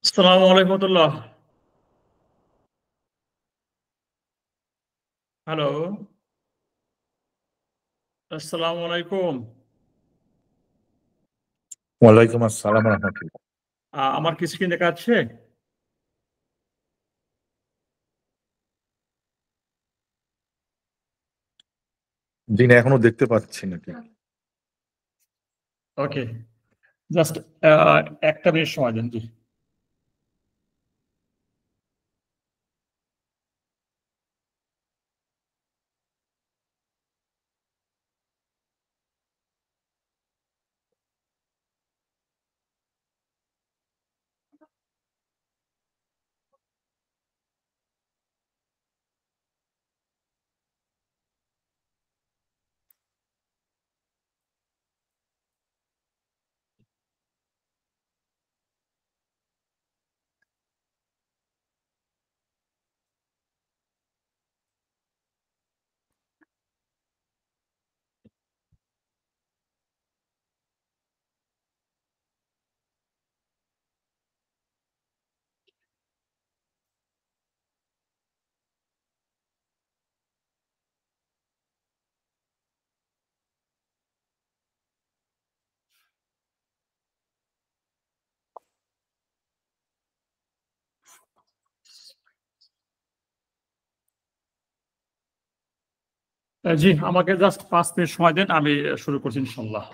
আসসালামু আলাইকুম রহমতুল্লাহ। হ্যালো, আসসালামু আলাইকুম। ওয়ালাইকুম আসসালাম রাহমাতুল্লাহ। আমার কি স্ক্রিন দেখা যাচ্ছে? জি না, এখনো দেখতে পাচ্ছি না ঠিক। ওকে, জাস্ট ১ টা মিনিট সময় দেন। জি। জি, আমাকে জাস্ট 5 মিনিট সময় দেন, আমি শুরু করছি ইনশাআল্লাহ।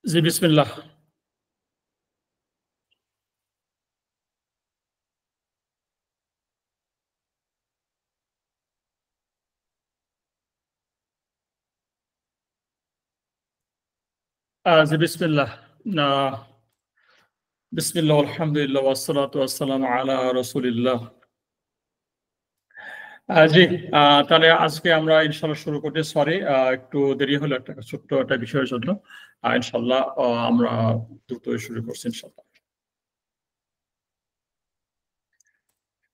জি, বিসমিল্লাহ। জি, বিসমিল্লাহ। বিসমিল্লাহ, আলহামদুলিল্লাহ, ওয়াসসালাতু ওয়াসসালামু আলা রাসূলিল্লাহ। জি, তাহলে আজকে আমরা ইনশাআল্লাহ শুরু করছি। সরি, একটু দেরি হলো একটা ছোট্ট একটা বিষয়ের জন্য। ইনশাআল্লাহ আমরা দ্রুতই শুরু করছি ইনশাআল্লাহ।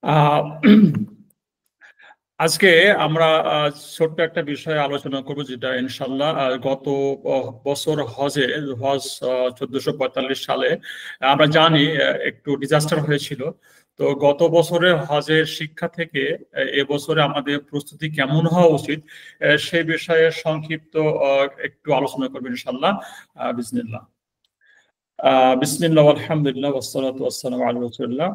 আ আজকে আমরা ছোট্ট একটা বিষয়ে আলোচনা করব, যেটা ইনশাআল্লাহ গত বছর হজ 1445 সালে আমরা জানি একটু ডিজাস্টার হয়েছিল। তো গত বছরের হজের শিক্ষা থেকে এবছরে আমাদের প্রস্তুতি কেমন হওয়া উচিত, সে বিষয়ে সংক্ষিপ্ত একটু আলোচনা করব ইনশাআল্লাহ। বিসমিল্লাহ। বিসমিল্লাহ, আলহামদুলিল্লাহ, ওয়াসসালাতু ওয়াসসালামু আলা রাসূলিল্লাহ।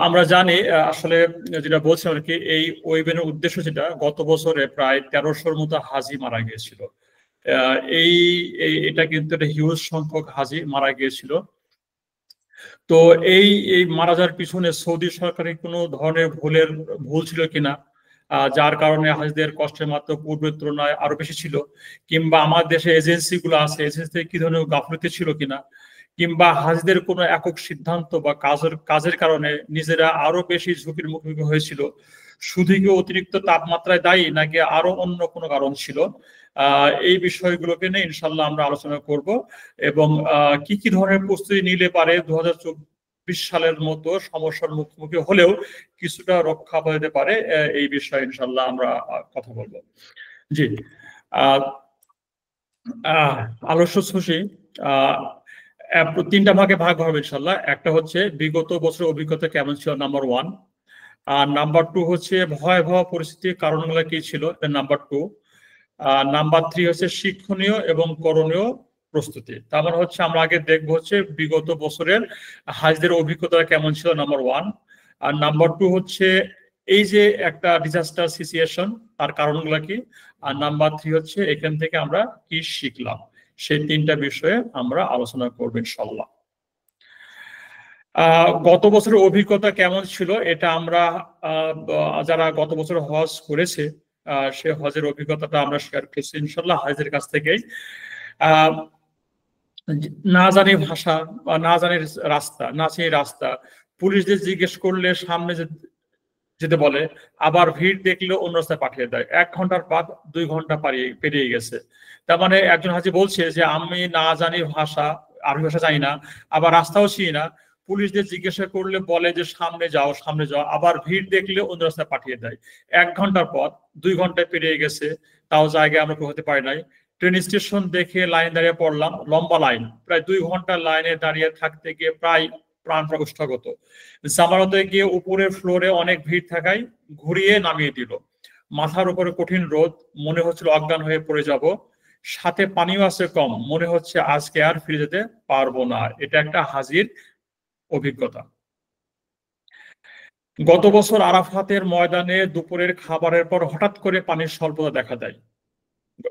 আমরা জানি, আসলে যেটা বলছিলাম আরকি, এই ওয়েবিনারের উদ্দেশ্য যেটা, গত বছরে প্রায় ১৩০০ মতো হাজী মারা গিয়েছিল। আ এই এটা কিন্তু একটা হিউজ সংখ্যক হাজী মারা গিয়েছিল। তো এই মারা যাওয়ার পিছনে সৌদি সরকারের কোনো ধরনের ভুল ছিল কিনা, যার কারণে হাজীদের কষ্টের মাত্রা পূর্বের তুলনায় আরো বেশি ছিল, কিংবা আমার দেশে এজেন্সি গুলো আছে, এজেন্সি কি ধরনের গাফলতি ছিল কিনা, কিংবা হাজীদের কোনো একক সিদ্ধান্ত বা কাজের কারণে নিজেরা আরো বেশি ঝুঁকির মুখোমুখি হয়েছিল, শুধু কি অতিরিক্ত তাপমাত্রায় দায়ী নাকি আরো অন্য কোনো কারণ ছিল, এই বিষয়গুলোকে নিয়ে ইনশাল্লাহ আমরা আলোচনা করব। এবং কি কি ধরনের প্রস্তুতি নিলে পারে 2024 সালের মতো সমস্যার মুখোমুখি হলেও কিছুটা রক্ষা পেতে পারে, এই বিষয়ে ইনশাল্লাহ আমরা কথা বলবো। জি, আহ আলোচ্য আহ 3টা ভাগে ভাগ হবে ইনশাল্লাহ। একটা হচ্ছে বিগত বছরের অভিজ্ঞতা কেমন ছিল, নাম্বার 1। আর নাম্বার 2 হচ্ছে ভয়াবহ পরিস্থিতির কারণগুলো কি ছিল, নাম্বার 2। নাম্বার 3 হচ্ছে শিক্ষণীয় এবং করণীয় প্রস্তুতি। তার মানে হচ্ছে আমরা আগে দেখবো হচ্ছে বিগত বছরের হাজদের অভিজ্ঞতা কেমন ছিল, নাম্বার 1। আর নাম্বার 2 হচ্ছে এই যে একটা ডিজাস্টার সিচুয়েশন, তার কারণগুলো কি। আর নাম্বার 3 হচ্ছে এখান থেকে আমরা কি শিখলাম। সেই 3টা বিষয়ে আমরা আলোচনা করবো ইনশাল্লাহ। গত বছরের অভিজ্ঞতা কেমন ছিল, এটা আমরা যারা গত বছর হজ করেছে সে হজের অভিজ্ঞতাটা আমরা শেয়ার করছি ইনশাল্লাহ হাজের কাছ থেকেই। না জানি ভাষা বা না জানি রাস্তা, না চিনি রাস্তা, পুলিশদের জিজ্ঞেস করলে সামনে যেতে বলে, আবার ভিড় দেখলে অন্য রাস্তায় পাঠিয়ে দেয়। 1 ঘন্টার বাদ 2 ঘন্টা পেরিয়ে গেছে। তার মানে একজন হাজি বলছে যে আমি না জানি ভাষা, আরবি ভাষা জানি না, আবার রাস্তাও চিনি না, পুলিশদের জিজ্ঞাসা করলে বলে যে সামনে যাও সামনে যাও, আবার ভিড় দেখলে অন্য রাস্তায় পাঠিয়ে দেয়। 1 ঘন্টার পর 2 ঘন্টায় পেরিয়ে গেছে, তাও জায়গায় আমরা হতে পারি নাই। ট্রেন স্টেশন দেখে লাইন দাঁড়িয়ে পড়লাম, লম্বা লাইন, প্রায় 2 ঘন্টা লাইনে দাঁড়িয়ে থাকতে গিয়ে প্রায় প্রাণ প্রকষ্টগত। জামালতে গিয়ে উপরের ফ্লোরে অনেক ভিড় থাকায় ঘুরিয়ে নামিয়ে দিল। মাথার উপরে কঠিন রোদ, মনে হচ্ছিল অজ্ঞান হয়ে পড়ে যাব। সাথে পানিও আছে কম, মনে হচ্ছে আজকে আর ফিরে যেতে পারবো না। এটা একটা হাজির অভিজ্ঞতা। গত বছর আরাফাতের ময়দানে দুপুরের খাবারের পর হঠাৎ করে পানির স্বল্পতা দেখা দেয়।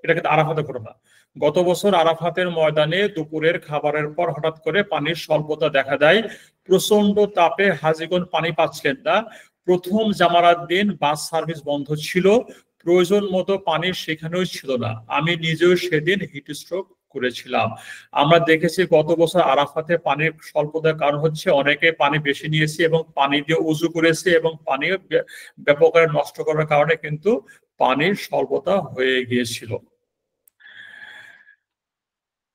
এটা কিন্তু আরাফাতের ঘটনা। গত বছর আরাফাতের ময়দানে দুপুরের খাবারের পর হঠাৎ করে পানির স্বল্পতা দেখা দেয়। প্রচন্ড তাপে হাজীগণ পানি পাচ্ছিলেন না। প্রথম জামারাত দিন বাস সার্ভিস বন্ধ ছিল, প্রয়োজন মতো পানি সেখানেও ছিল না। আমি নিজেও সেদিন হিট স্ট্রোক করেছিলাম। আমরা দেখেছি গত বছর আরাফাতে পানির স্বল্পতার কারণ হচ্ছে অনেকে পানি বেশি নিয়েছে এবং পানি দিয়ে উজু করেছে এবং পানি ব্যাপক নষ্ট করার কারণে কিন্তু পানির স্বল্পতা হয়ে গিয়েছিল।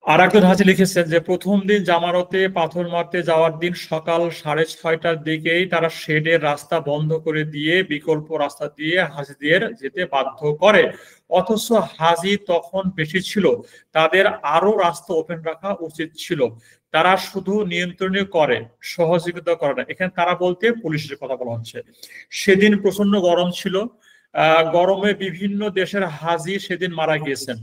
আর একজন হাজি লিখেছেন যে প্রথম দিন জামারতে পাথর মারতে যাওয়ার দিন সকাল 6:30টার দিকেই তারা শেডের রাস্তা বন্ধ করে দিয়ে বিকল্প রাস্তা দিয়ে হাজিদের যেতে বাধ্য করে, অথচ হাজি তখন বেশি ছিল, তাদের আরো রাস্তা ওপেন রাখা উচিত ছিল। তারা শুধু নিয়ন্ত্রণে করে, সহযোগিতা করে না। এখানে তারা বলতে পুলিশের কথা বলা হচ্ছে। সেদিন প্রচন্ড গরম ছিল, গরমে বিভিন্ন দেশের হাজি সেদিন মারা গিয়েছেন।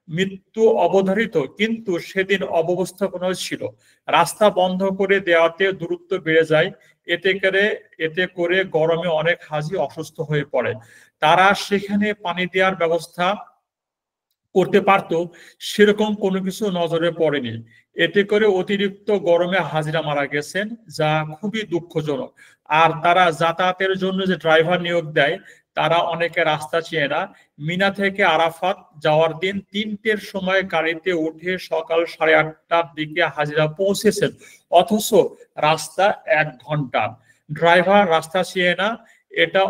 মৃত্যু অবধারিত, কিন্তু সেদিন অব্যবস্থাপনা ছিল। রাস্তা বন্ধ করে দেওয়াতে দূরত্ব বেড়ে যায়, এতে করে গরমে অনেক হাজি অসুস্থ হয়ে পড়ে। তারা সেখানে পানি দেওয়ার ব্যবস্থা করতে পারতো, সেরকম কোনো কিছু নজরে পড়েনি। এতে করে অতিরিক্ত গরমে হাজিরা মারা গেছেন, যা খুবই দুঃখজনক। আর তারা যাতায়াতের জন্য যে ড্রাইভার নিয়োগ দেয়, তারা অনেকে রাস্তা চেয়ে না। মিনা থেকে আরাফাত যাওয়ার দিন 3টের সময় গাড়িতে উঠে সকাল 8:30টার দিকে হাজিরা পৌঁছেছেন, অথচ রাস্তা 1 ঘন্টা। ড্রাইভার রাস্তা চেয়ে না, এটা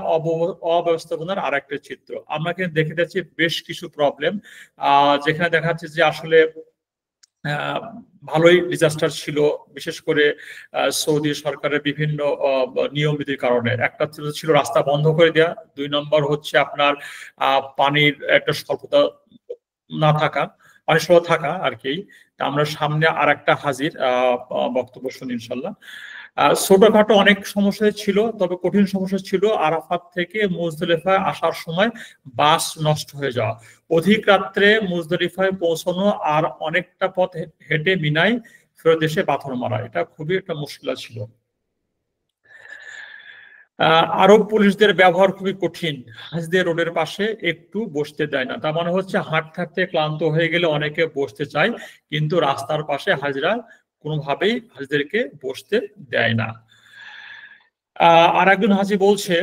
অব্যবস্থাপনার আরেকটা চিত্র। আমরা কিন্তু দেখে যাচ্ছি বেশ কিছু প্রবলেম, যেখানে দেখা যাচ্ছে যে আসলে ভালোই ডিজাস্টার ছিল, বিশেষ করে সৌদি সরকারের বিভিন্ন নিয়ম নীতির কারণে। একটা ছিল রাস্তা বন্ধ করে দেওয়া, 2 নম্বর হচ্ছে আপনার পানির একটা স্বল্পতা না থাকা, পানির স্বল্পতা থাকা আর কি। তা আমরা সামনে আর একটা হাজির বক্তব্য শুনি ইনশাল্লাহ। ছোটখাটো অনেক সমস্যা ছিল, তবে কঠিন সমস্যা ছিল আরাফাত থেকে মুজদলিফায় আসার সময় বাস নষ্ট হয়ে যাওয়া, অধিক রাত্রে মুজদলিফায় পৌঁছানো, আর অনেকটা পথ হেঁটে মিনায় ফেরত এসে পাথর মারা। এটা খুবই একটা মুশকিল ছিল। আরব পুলিশদের ব্যবহার খুবই কঠিন। হাজিদের রোডের পাশে একটু বসতে দেয় না। তার মানে হচ্ছে হাঁটতে হাঁটতে ক্লান্ত হয়ে গেলে অনেকে বসতে চায়, কিন্তু রাস্তার পাশে হাজিরা কোনোভাবেই হাজিদেরকে বসতে দেয় না। আর একজন হাজি বলছে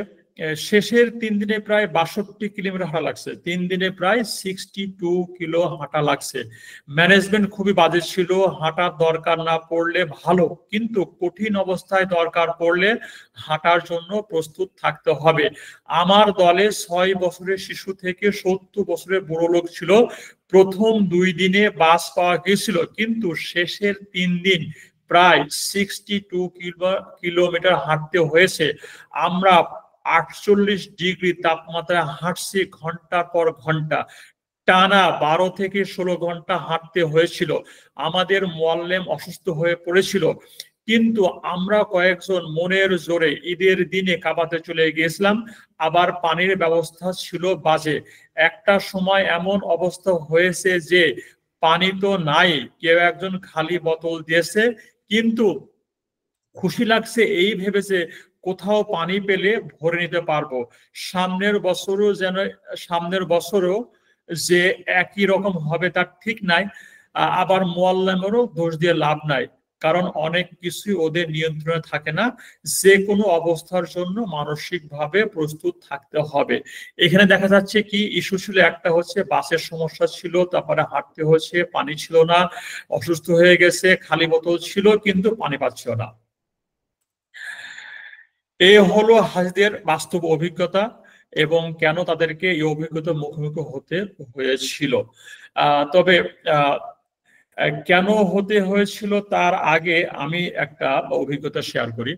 শেষের 3 দিনে প্রায় 62 কিলোমিটার হাঁটা লাগছে, 3 দিনে প্রায় 62 কিলো হাঁটা লাগছে। ম্যানেজমেন্ট খুবই বাজে ছিল। হাঁটার দরকার না পড়লে ভালো, কিন্তু কঠিন অবস্থায় দরকার পড়লে হাঁটার জন্য প্রস্তুত থাকতে হবে। আমার দলে 6 বছরের শিশু থেকে 70 বছরের বুড়ো লোক ছিল। প্রথম 2 দিনে বাস পাওয়া গিয়েছিল, কিন্তু শেষের 3 দিন প্রায় 62 কিলোমিটার হাঁটতে হয়েছে। আমরা 48 ডিগ্রি তাপমাত্রায় হাঁটছি ঘন্টার পর ঘন্টা, টানা 12 থেকে 16 ঘন্টা হাঁটতে হয়েছিল। আমাদের মুআল্লিম অসুস্থ হয়ে পড়েছিল, কিন্তু আমরা কয়েকজন মনের জোরে ঈদের দিনে কাবাতে চলে গিয়েছিলাম। আবার পানির ব্যবস্থা ছিল বাজে। একটা সময় এমন অবস্থা হয়েছে যে পানি তো নাই, কেউ একজন খালি বোতল দিয়েছে, কিন্তু খুশি লাগছে এই ভেবেছে কোথাও পানি পেলে ভরে নিতে পারবো। সামনের বছরও যে একই রকম হবে তার ঠিক নাই। আবার মুআল্লিমেরও দোষ দিয়ে লাভ নাই, কারণ অনেক কিছুই ওদের নিয়ন্ত্রণে থাকে না। যে কোনো অবস্থার জন্য মানসিকভাবে প্রস্তুত থাকতে হবে। এখানে দেখা যাচ্ছে কি ইস্যু ছিল, একটা হচ্ছে বাসের সমস্যা ছিল, তারপরে হাঁটতে হচ্ছে, পানি ছিল না, অসুস্থ হয়ে গেছে, খালি বোতল ছিল কিন্তু পানি পাচ্ছিল না। এ হলো হাজিদের বাস্তব অভিজ্ঞতা এবং কেন তাদেরকে এই অভিজ্ঞতার মুখোমুখি হতে হয়েছিল। তবে কেন হতে হয়েছিল তার আগে আমি একটা অভিজ্ঞতা শেয়ার করি।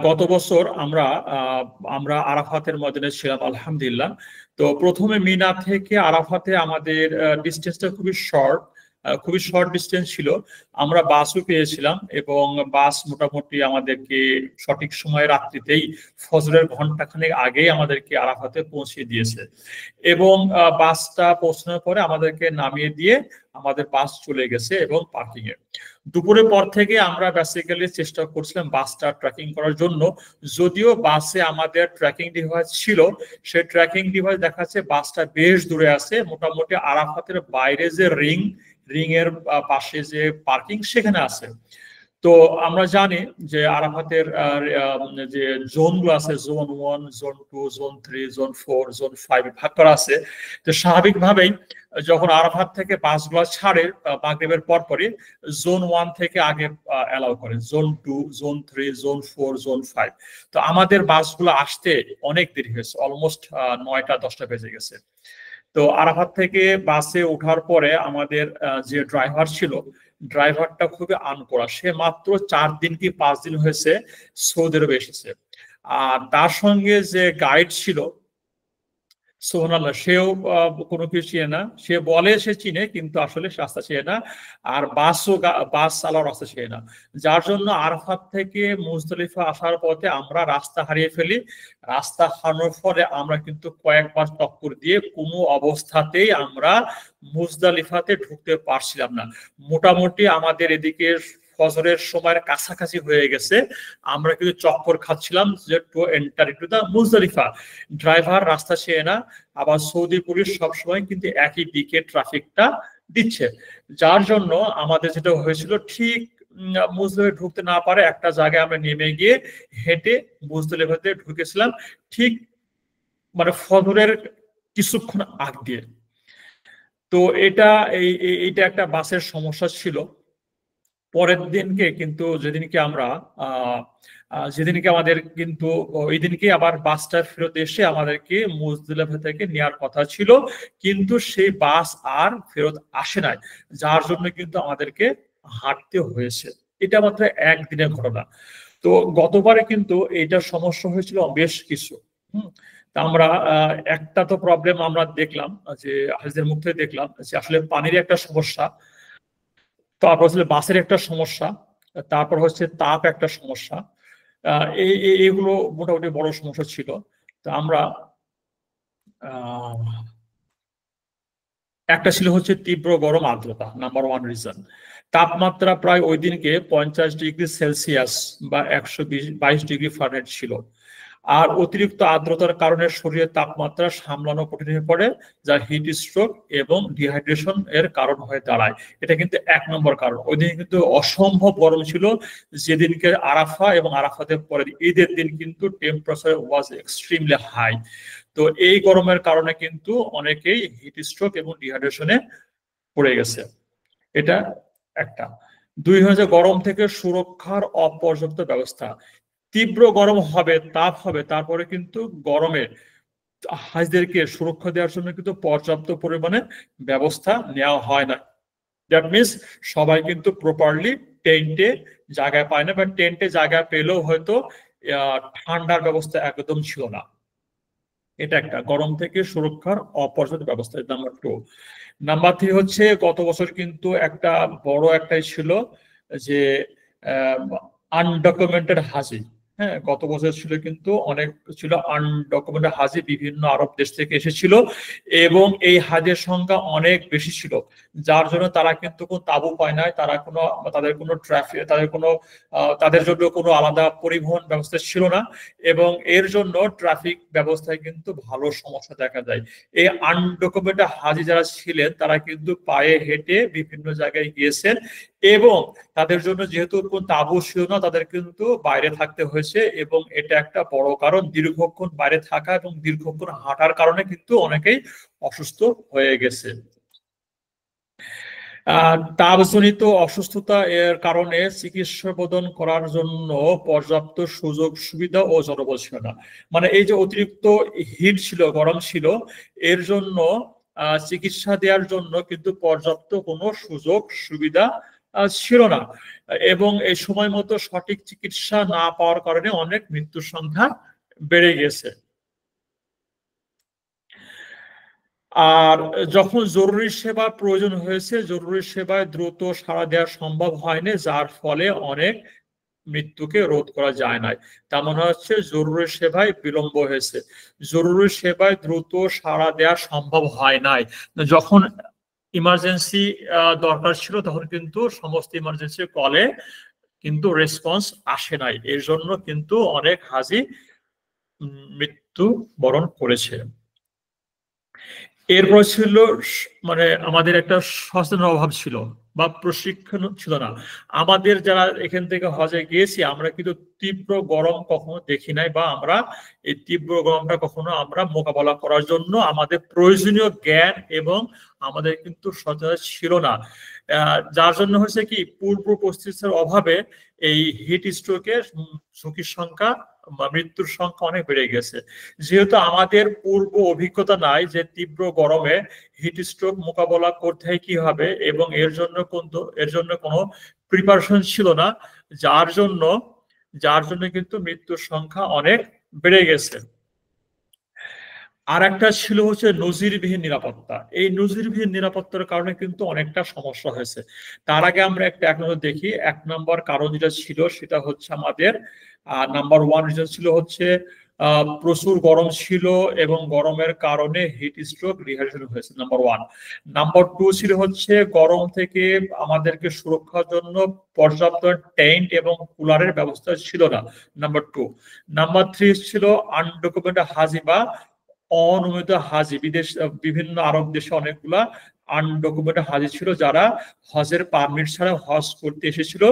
গত বছর আমরা আরাফাতের ময়দানে ছিলাম আলহামদুলিল্লাহ। তো প্রথমে মিনা থেকে আরাফাতে আমাদের ডিস্টেন্সটা খুবই শর্ট, খুবই শর্ট ডিস্টেন্স ছিল। আমরা বাসও পেয়েছিলাম এবং বাস মোটামুটি আমাদেরকে সঠিক সময়ে রাত্রিতেই ফজরের ঘন্টাখানেক আগেই আমাদেরকে আরাফাতে পৌঁছে দিয়েছে এবং বাসটা পৌঁছানোর পরে আমাদেরকে নামিয়ে দিয়ে আমাদের বাস চলে গেছে এবং পার্কিং এ। দুপুরের পর থেকে আমরা বেসিক্যালি চেষ্টা করছিলাম বাসটা ট্র্যাকিং করার জন্য, যদিও বাসে আমাদের ট্র্যাকিং ডিভাইস ছিল, সেই ট্র্যাকিং ডিভাইস দেখাচ্ছে বাসটা বেশ দূরে আছে, মোটামুটি আরাফাতের বাইরে যে রিং এর পাশে যে পার্কিং সেখানে আছে। তো আমরা জানি যে আরাফাতের যে জোনগুলো আছে, zone 1, zone 2, zone 3, zone 4, zone 5 ভাগ করা আছে। তো স্বাভাবিকভাবেই যখন আরাফাত থেকে বাসগুলো ছাড়ে মাগরিবের পরপরই জোন 1 থেকে আগে অ্যালাউ করে, জোন 2, জোন 3, জোন 4, জোন 5। তো আমাদের বাসগুলো আসতে অনেক দেরি হয়েছে, অলমোস্ট 9টা 10টা বেজে গেছে। তো আরাফাত থেকে বাসে ওঠার পরে আমাদের যে ড্রাইভার ছিল, ড্রাইভারটা খুবই আনকড়া, সে মাত্র 4 দিন কি 5 দিন হয়েছে সৌদি আরবে এসেছে। আর তার সঙ্গে যে গাইড ছিল সুবহানাল্লাহ, সেও কোনো কিছু চিনে না, সে বলে সে চিনে কিন্তু আসলে সে রাস্তা চিনে না, আর বাস চালানোর রাস্তা চিনে না। যার জন্য আরাফাত থেকে মুজদলিফা আসার পথে আমরা রাস্তা হারিয়ে ফেলি। রাস্তা হারানোর ফলে আমরা কিন্তু কয়েকবার টক্কর দিয়ে কোনো অবস্থাতেই আমরা মুজদলিফাতে ঢুকতে পারছিলাম না। মোটামুটি আমাদের এদিকে ফজরের সময়ের কাছাকাছি হয়ে গেছে, আমরা কিন্তু চক্কর খাচ্ছিলাম যে to enter into the Muzdalifah. Driver রাস্তা চেয়ে না, আবার সৌদি পুলিশ সবসময় কিন্তু একই দিকে ট্রাফিকটা দিচ্ছে, যার জন্য আমাদের যেটা হয়েছিল ঠিক মুজদলিফায় ঢুকতে না পারে একটা জায়গায় আমরা নেমে গিয়ে হেঁটে মুজদলিফাতে ঢুকেছিলাম, ঠিক মানে ফজরের কিছুক্ষণ আগ দিয়ে। তো এইটা একটা বাসের সমস্যা ছিল। পরের দিনকে কিন্তু যেদিনকে আমাদের কিন্তু ওই দিনকে আবার বাসটা ফেরত এসে আমাদেরকে মুজদলিফা থেকে নেওয়ার কথা ছিল, কিন্তু সেই বাস আর ফেরত আসে নাই, যার জন্য কিন্তু আমাদেরকে হাঁটতে হয়েছে। এটা মাত্র একদিনের ঘটনা। তো গতবারে কিন্তু এইটার সমস্যা হয়েছিল বেশ কিছু। তা আমরা একটা তো প্রবলেম আমরা দেখলাম যে হাজিদের মুখ থেকে দেখলাম যে আসলে পানির একটা সমস্যা, তারপর হচ্ছে বাসের একটা সমস্যা, তারপর হচ্ছে তাপ একটা সমস্যা। এইগুলো মোটামুটি বড় সমস্যা ছিল। তো আমরা একটা ছিল হচ্ছে তীব্র গরম আর্দ্রতা, নাম্বার 1 রিজন। তাপমাত্রা প্রায় ওই দিনকে 50°C বা 122°F ছিল। আর অতিরিক্ত আর্দ্রতার কারণে শরীরের তাপমাত্রা সামলানো কঠিন হয়ে পড়ে, যা হিট স্ট্রোক এবং ডিহাইড্রেশন এর কারণ হয়ে দাঁড়ায়। এটা কিন্তু 1 নম্বর কারণ। ওই দিন কিন্তু অসম্ভব গরম ছিল, যেদিনকে আরাফা এবং আরাফাতের পরের ঈদের দিন কিন্তু টেম্পারেচার ওয়াজ এক্সট্রিমলি হাই। তো এই গরমের কারণে কিন্তু অনেকেই হিট স্ট্রোক এবং ডিহাইড্রেশনে পড়ে গেছে। এটা একটা। 2 হচ্ছে গরম থেকে সুরক্ষার অপর্যাপ্ত ব্যবস্থা। তীব্র গরম হবে, তাপ হবে, তারপরে কিন্তু গরমে হাজিদেরকে সুরক্ষা দেওয়ার জন্য কিন্তু পর্যাপ্ত পরিমাণে ব্যবস্থা নেওয়া হয় না। দ্যাট মিনস সবাই কিন্তু প্রপারলি টেন্টে জায়গায় পায় না, বা টেন্টে জায়গা পেলেও হয়তো ঠান্ডার ব্যবস্থা একদম ছিল না। এটা একটা গরম থেকে সুরক্ষার অপর্যাপ্ত ব্যবস্থা। নাম্বার 2। নাম্বার 3 হচ্ছে গত বছর কিন্তু একটা বড় একটাই ছিল যে আনডকুমেন্টেড হাজি। হ্যাঁ, গত বছর ছিল কিন্তু অনেক ছিল আনডকুমেন্টেড হাজি, বিভিন্ন আরব দেশ থেকে এসেছিল এবং এই হাজের সংখ্যা অনেক বেশি ছিল, যার জন্য তারা কিন্তু কোনো তাঁবু পায় নাই, তাদের কোনো ট্রাফিক, তাদের জন্য কোনো আলাদা পরিবহন ব্যবস্থা ছিল না এবং এর জন্য ট্রাফিক ব্যবস্থায় কিন্তু ভালো সমস্যা দেখা যায়। এই আনডকুমেন্টেড হাজি যারা ছিলেন তারা কিন্তু পায়ে হেঁটে বিভিন্ন জায়গায় গিয়েছেন এবং তাদের জন্য যেহেতু কোন তাঁবু ছিল না, তাদের কিন্তু বাইরে থাকতে হয়েছে এবং এটা একটা বড় কারণ। দীর্ঘক্ষণ বাইরে থাকা এবং দীর্ঘক্ষণ হাঁটার কারণে কিন্তু অনেকেই অসুস্থ হয়ে গেছে। তাপজনিত অসুস্থতা এর কারণে চিকিৎসা প্রদান করার জন্য পর্যাপ্ত সুযোগ সুবিধা ও জনবল ছিল না। মানে এই যে অতিরিক্ত হিট ছিল, গরম ছিল, এর জন্য চিকিৎসা দেওয়ার জন্য কিন্তু পর্যাপ্ত কোনো সুযোগ সুবিধা ছিল না এবং এই সময় মতো সঠিক চিকিৎসা না পাওয়ার কারণে অনেক মৃত্যুর সংখ্যা বেড়ে গেছে। আর যখন জরুরি সেবা প্রয়োজন হয়েছে, জরুরি সেবায় দ্রুত সাড়া দেওয়া সম্ভব হয়নি, যার ফলে অনেক মৃত্যুকে রোধ করা যায় নাই। তার মানে হচ্ছে জরুরি সেবায় বিলম্ব হয়েছে, জরুরি সেবায় দ্রুত সাড়া দেওয়া সম্ভব হয় নাই। যখন ইমার্জেন্সি দরকার ছিল তখন কিন্তু সমস্ত ইমার্জেন্সি কলে কিন্তু রেসপন্স আসে নাই, এর জন্য কিন্তু অনেক হাজি মৃত্যু বরণ করেছে। এরপর ছিল মানে আমাদের একটা সচেতনতার অভাব ছিল বা প্রশিক্ষণ ছিল না। আমাদের যারা এখান থেকে হজে গিয়েছি আমরা কিন্তু তীব্র গরম কখনো দেখি নাই, বা আমরা এই তীব্র গরমটা কখনো আমরা মোকাবেলা করার জন্য আমাদের প্রয়োজনীয় জ্ঞান এবং আমাদের কিন্তু সচেতনতা ছিল না। যার জন্য হয়েছে কি, পূর্ব প্রস্তুতির অভাবে এই হিট স্ট্রোকের ঝুঁকির সংখ্যা বা মৃত্যুর সংখ্যা অনেক বেড়ে গেছে। যেহেতু আমাদের পূর্ব অভিজ্ঞতা নাই যে তীব্র গরমে হিট স্ট্রোক মোকাবেলা করতে হয় কি হবে, এবং এর জন্য কোনো প্রিপারেশন ছিল না, যার জন্য কিন্তু মৃত্যুর সংখ্যা অনেক বেড়ে গেছে। আর একটা ছিল হচ্ছে নজিরবিহীন নিরাপত্তা। এই নজিরবিহীন নিরাপত্তার কারণে কিন্তু অনেকটা সমস্যা হয়েছে। তার আগে আমরা এক নজর দেখি, 1 নম্বর কারণ যেটা ছিল সেটা হচ্ছে আমাদের নাম্বার 1 রিজন ছিল হচ্ছে প্রচুর গরম ছিল এবং গরমের কারণে হিট স্ট্রোক রিহার্সাল হয়েছে, নাম্বার 1। নাম্বার 2 ছিল হচ্ছে গরম থেকে আমাদেরকে সুরক্ষার জন্য পর্যাপ্ত টেন্ট এবং কুলারের ব্যবস্থা ছিল না, নাম্বার 2। নাম্বার 3 ছিল আনডকুমেন্টেড হাজি বা অনিয়মিত হাজি। বিভিন্ন আরব দেশে অনেকগুলা আনডকুমেন্টেড হাজি ছিল যারা হজের পারমিট ছাড়া হজ করতে এসেছিল।